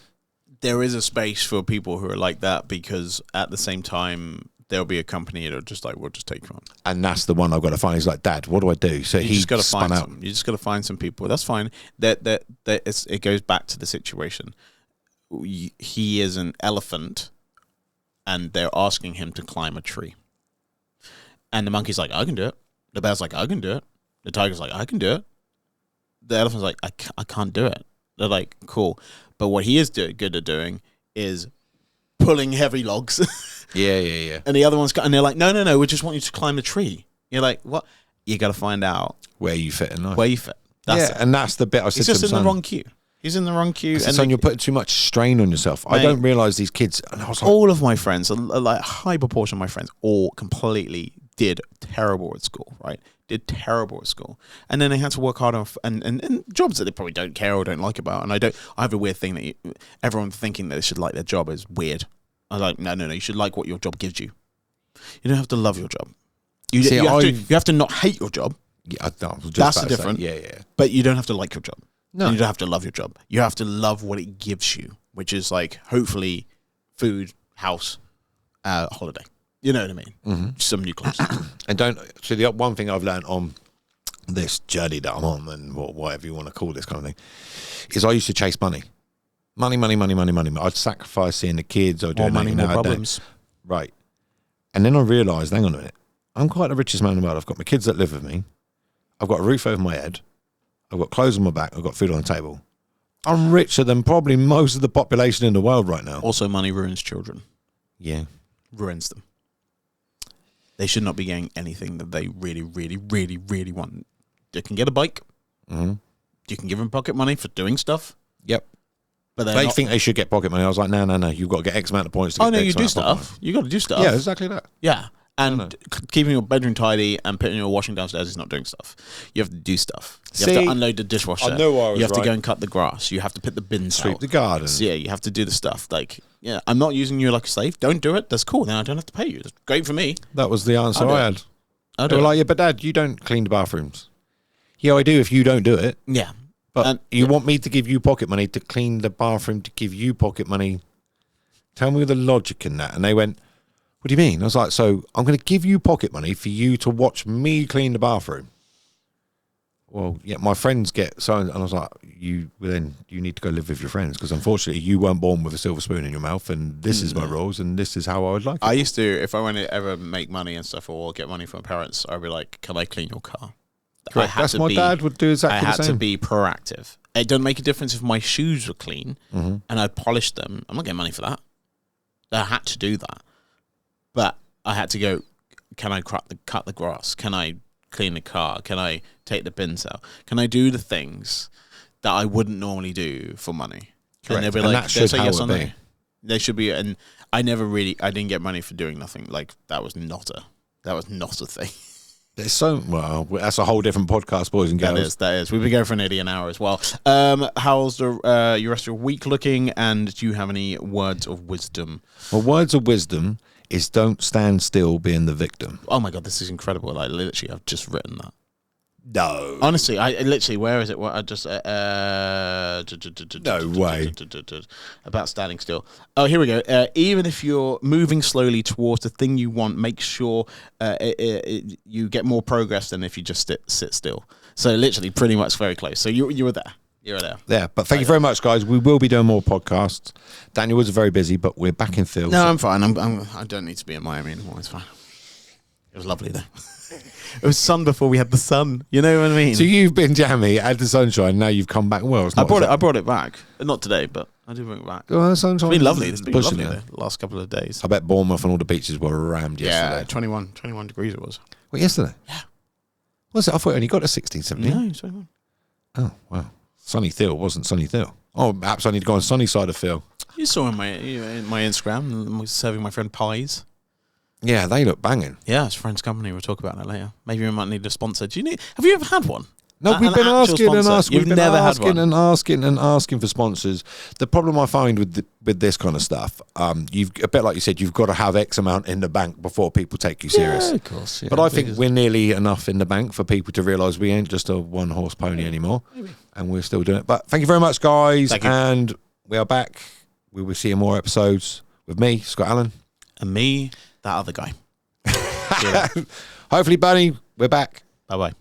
there is a space for people who are like that, because at the same time, there'll be a company that'll just like, we'll just take you on. And that's the one I've got to find. He's like, Dad, what do I do? So you he just got to spun find out. some. You just got to find some people. That's fine. It goes back to the situation. He is an elephant, and they're asking him to climb a tree. And the monkey's like, I can do it. The bear's like, I can do it. The tiger's like, I can do it. The elephant's like, I can't do it. They're like, cool. But what he is good at doing is pulling heavy logs. Yeah. And the other one's and they're like, no, we just want you to climb the tree. You're like, what? You got to find out where you fit in life. Where you fit. That's it. And that's the bit I said He's to just him, in the wrong queue. He's in the wrong queue. And son, you're putting too much strain on yourself. Mate, I don't realise these kids. And I was like, all of my friends, like a high proportion of my friends, all completely did terrible at school, right? Did terrible at school, and then they had to work hard on and jobs that they probably don't care or don't like about. And I have a weird thing that everyone thinking that they should like their job is weird. I like no. You should like what your job gives you. You don't have to love your job. You have to not hate your job. Yeah, that's the difference. Yeah. But you don't have to like your job. No, and you don't have to love your job. You have to love what it gives you, which is like hopefully food, house, holiday. You know what I mean? Mm-hmm. Some new clothes. And so the one thing I've learned on this journey that I'm on, and whatever you want to call this kind of thing, is I used to chase money. Money. I'd sacrifice seeing the kids. I'd do more money, more problems. Right. And then I realised, hang on a minute, I'm quite the richest man in the world. I've got my kids that live with me. I've got a roof over my head. I've got clothes on my back. I've got food on the table. I'm richer than probably most of the population in the world right now. Also, money ruins children. Yeah. Ruins them. They should not be getting anything that they really, really, really, really want. They can get a bike. Mm-hmm. You can give them pocket money for doing stuff. Yep. But they think they should get pocket money. I was like, no. You've got to get X amount of points to get you do stuff. You got to do stuff. Yeah, exactly that. Yeah. And keeping your bedroom tidy and putting your washing downstairs is not doing stuff. You have to do stuff. You have to unload the dishwasher. I know I was You have right. to go and cut the grass. You have to put the bins Sweep out. the garden. So, yeah, you have to do the stuff. Like, yeah, I'm not using you like a slave. Don't do it. That's cool. Then I don't have to pay you. That's great for me. That was the answer I had. I They were like, yeah, but Dad, you don't clean the bathrooms. Yeah, I do if you don't do it. Yeah. But you want me to give you pocket money to clean the bathroom, to give you pocket money? Tell me the logic in that. And they went, what do you mean? I was like, so I'm going to give you pocket money for you to watch me clean the bathroom. Well, yeah, my friends get so, and I was like, you need to go live with your friends because unfortunately you weren't born with a silver spoon in your mouth, and this is my rules, and this is how I would like it. I used to, if I want to ever make money and stuff or get money from parents, I'd be like, can I clean your car? Correct. That's my dad would do exactly the same. I had to be proactive. It doesn't make a difference if my shoes were clean and I polished them. I'm not getting money for that. I had to do that. But I had to go, can I cut the grass? Can I clean the car? Can I take the bins out? Can I do the things that I wouldn't normally do for money? Correct. And they'll be and like, that should say yes or no. be. They should be, and I didn't get money for doing nothing. Like that was not a thing. There's that's a whole different podcast, boys and girls. That is. We've been going for nearly an hour as well. How's the your rest of your week looking? And do you have any words of wisdom? Well, words of wisdom is don't stand still being the victim. Oh my God, this is incredible. Like literally, I've just written that. No. Honestly, I literally, where is it? What I just No way. About standing still. Oh, here we go. Even if you're moving slowly towards the thing you want, make sure you get more progress than if you just sit still. So literally, pretty much very close. So you were there. You were there. Yeah, but thank you very much, guys. We will be doing more podcasts. Daniel was very busy, but we're back in field. No, I'm fine. I don't need to be in Miami anymore. It's fine. It was lovely there. It was sun before we had the sun. You know what I mean? So you've been jammy, had the sunshine. Now you've come back. Well, it's not I brought it back. Not today, but I did bring it back. Oh, the sunshine. It's been lovely. It's been pushing lovely it. the last couple of days. I bet Bournemouth and all the beaches were rammed yesterday. Yeah, 21 degrees it was. What, yesterday? Yeah. Was it? I thought it only got to 16, 17. No, 21. Oh, wow. Sunny Thill wasn't Sunny Thill. Oh, perhaps I need to go on sunny side of Phil. You saw in my Instagram, I was serving my friend pies. Yeah, they look banging. Yeah, it's Friends Company. We'll talk about that later. Maybe we might need a sponsor. Have you ever had one? No, we've been asking and asking. You've never had one. and asking for sponsors. The problem I find with this kind of stuff, you've a bit like you said, you've got to have X amount in the bank before people take you serious. Yeah, of course. Yeah, but I think we're nearly enough in the bank for people to realise we ain't just a one-horse pony anymore, and we're still doing it. But thank you very much, guys, and we are back. We will see you in more episodes with me, Scott Allen, and me, that other guy. Hopefully, Bunny, we're back. Bye-bye.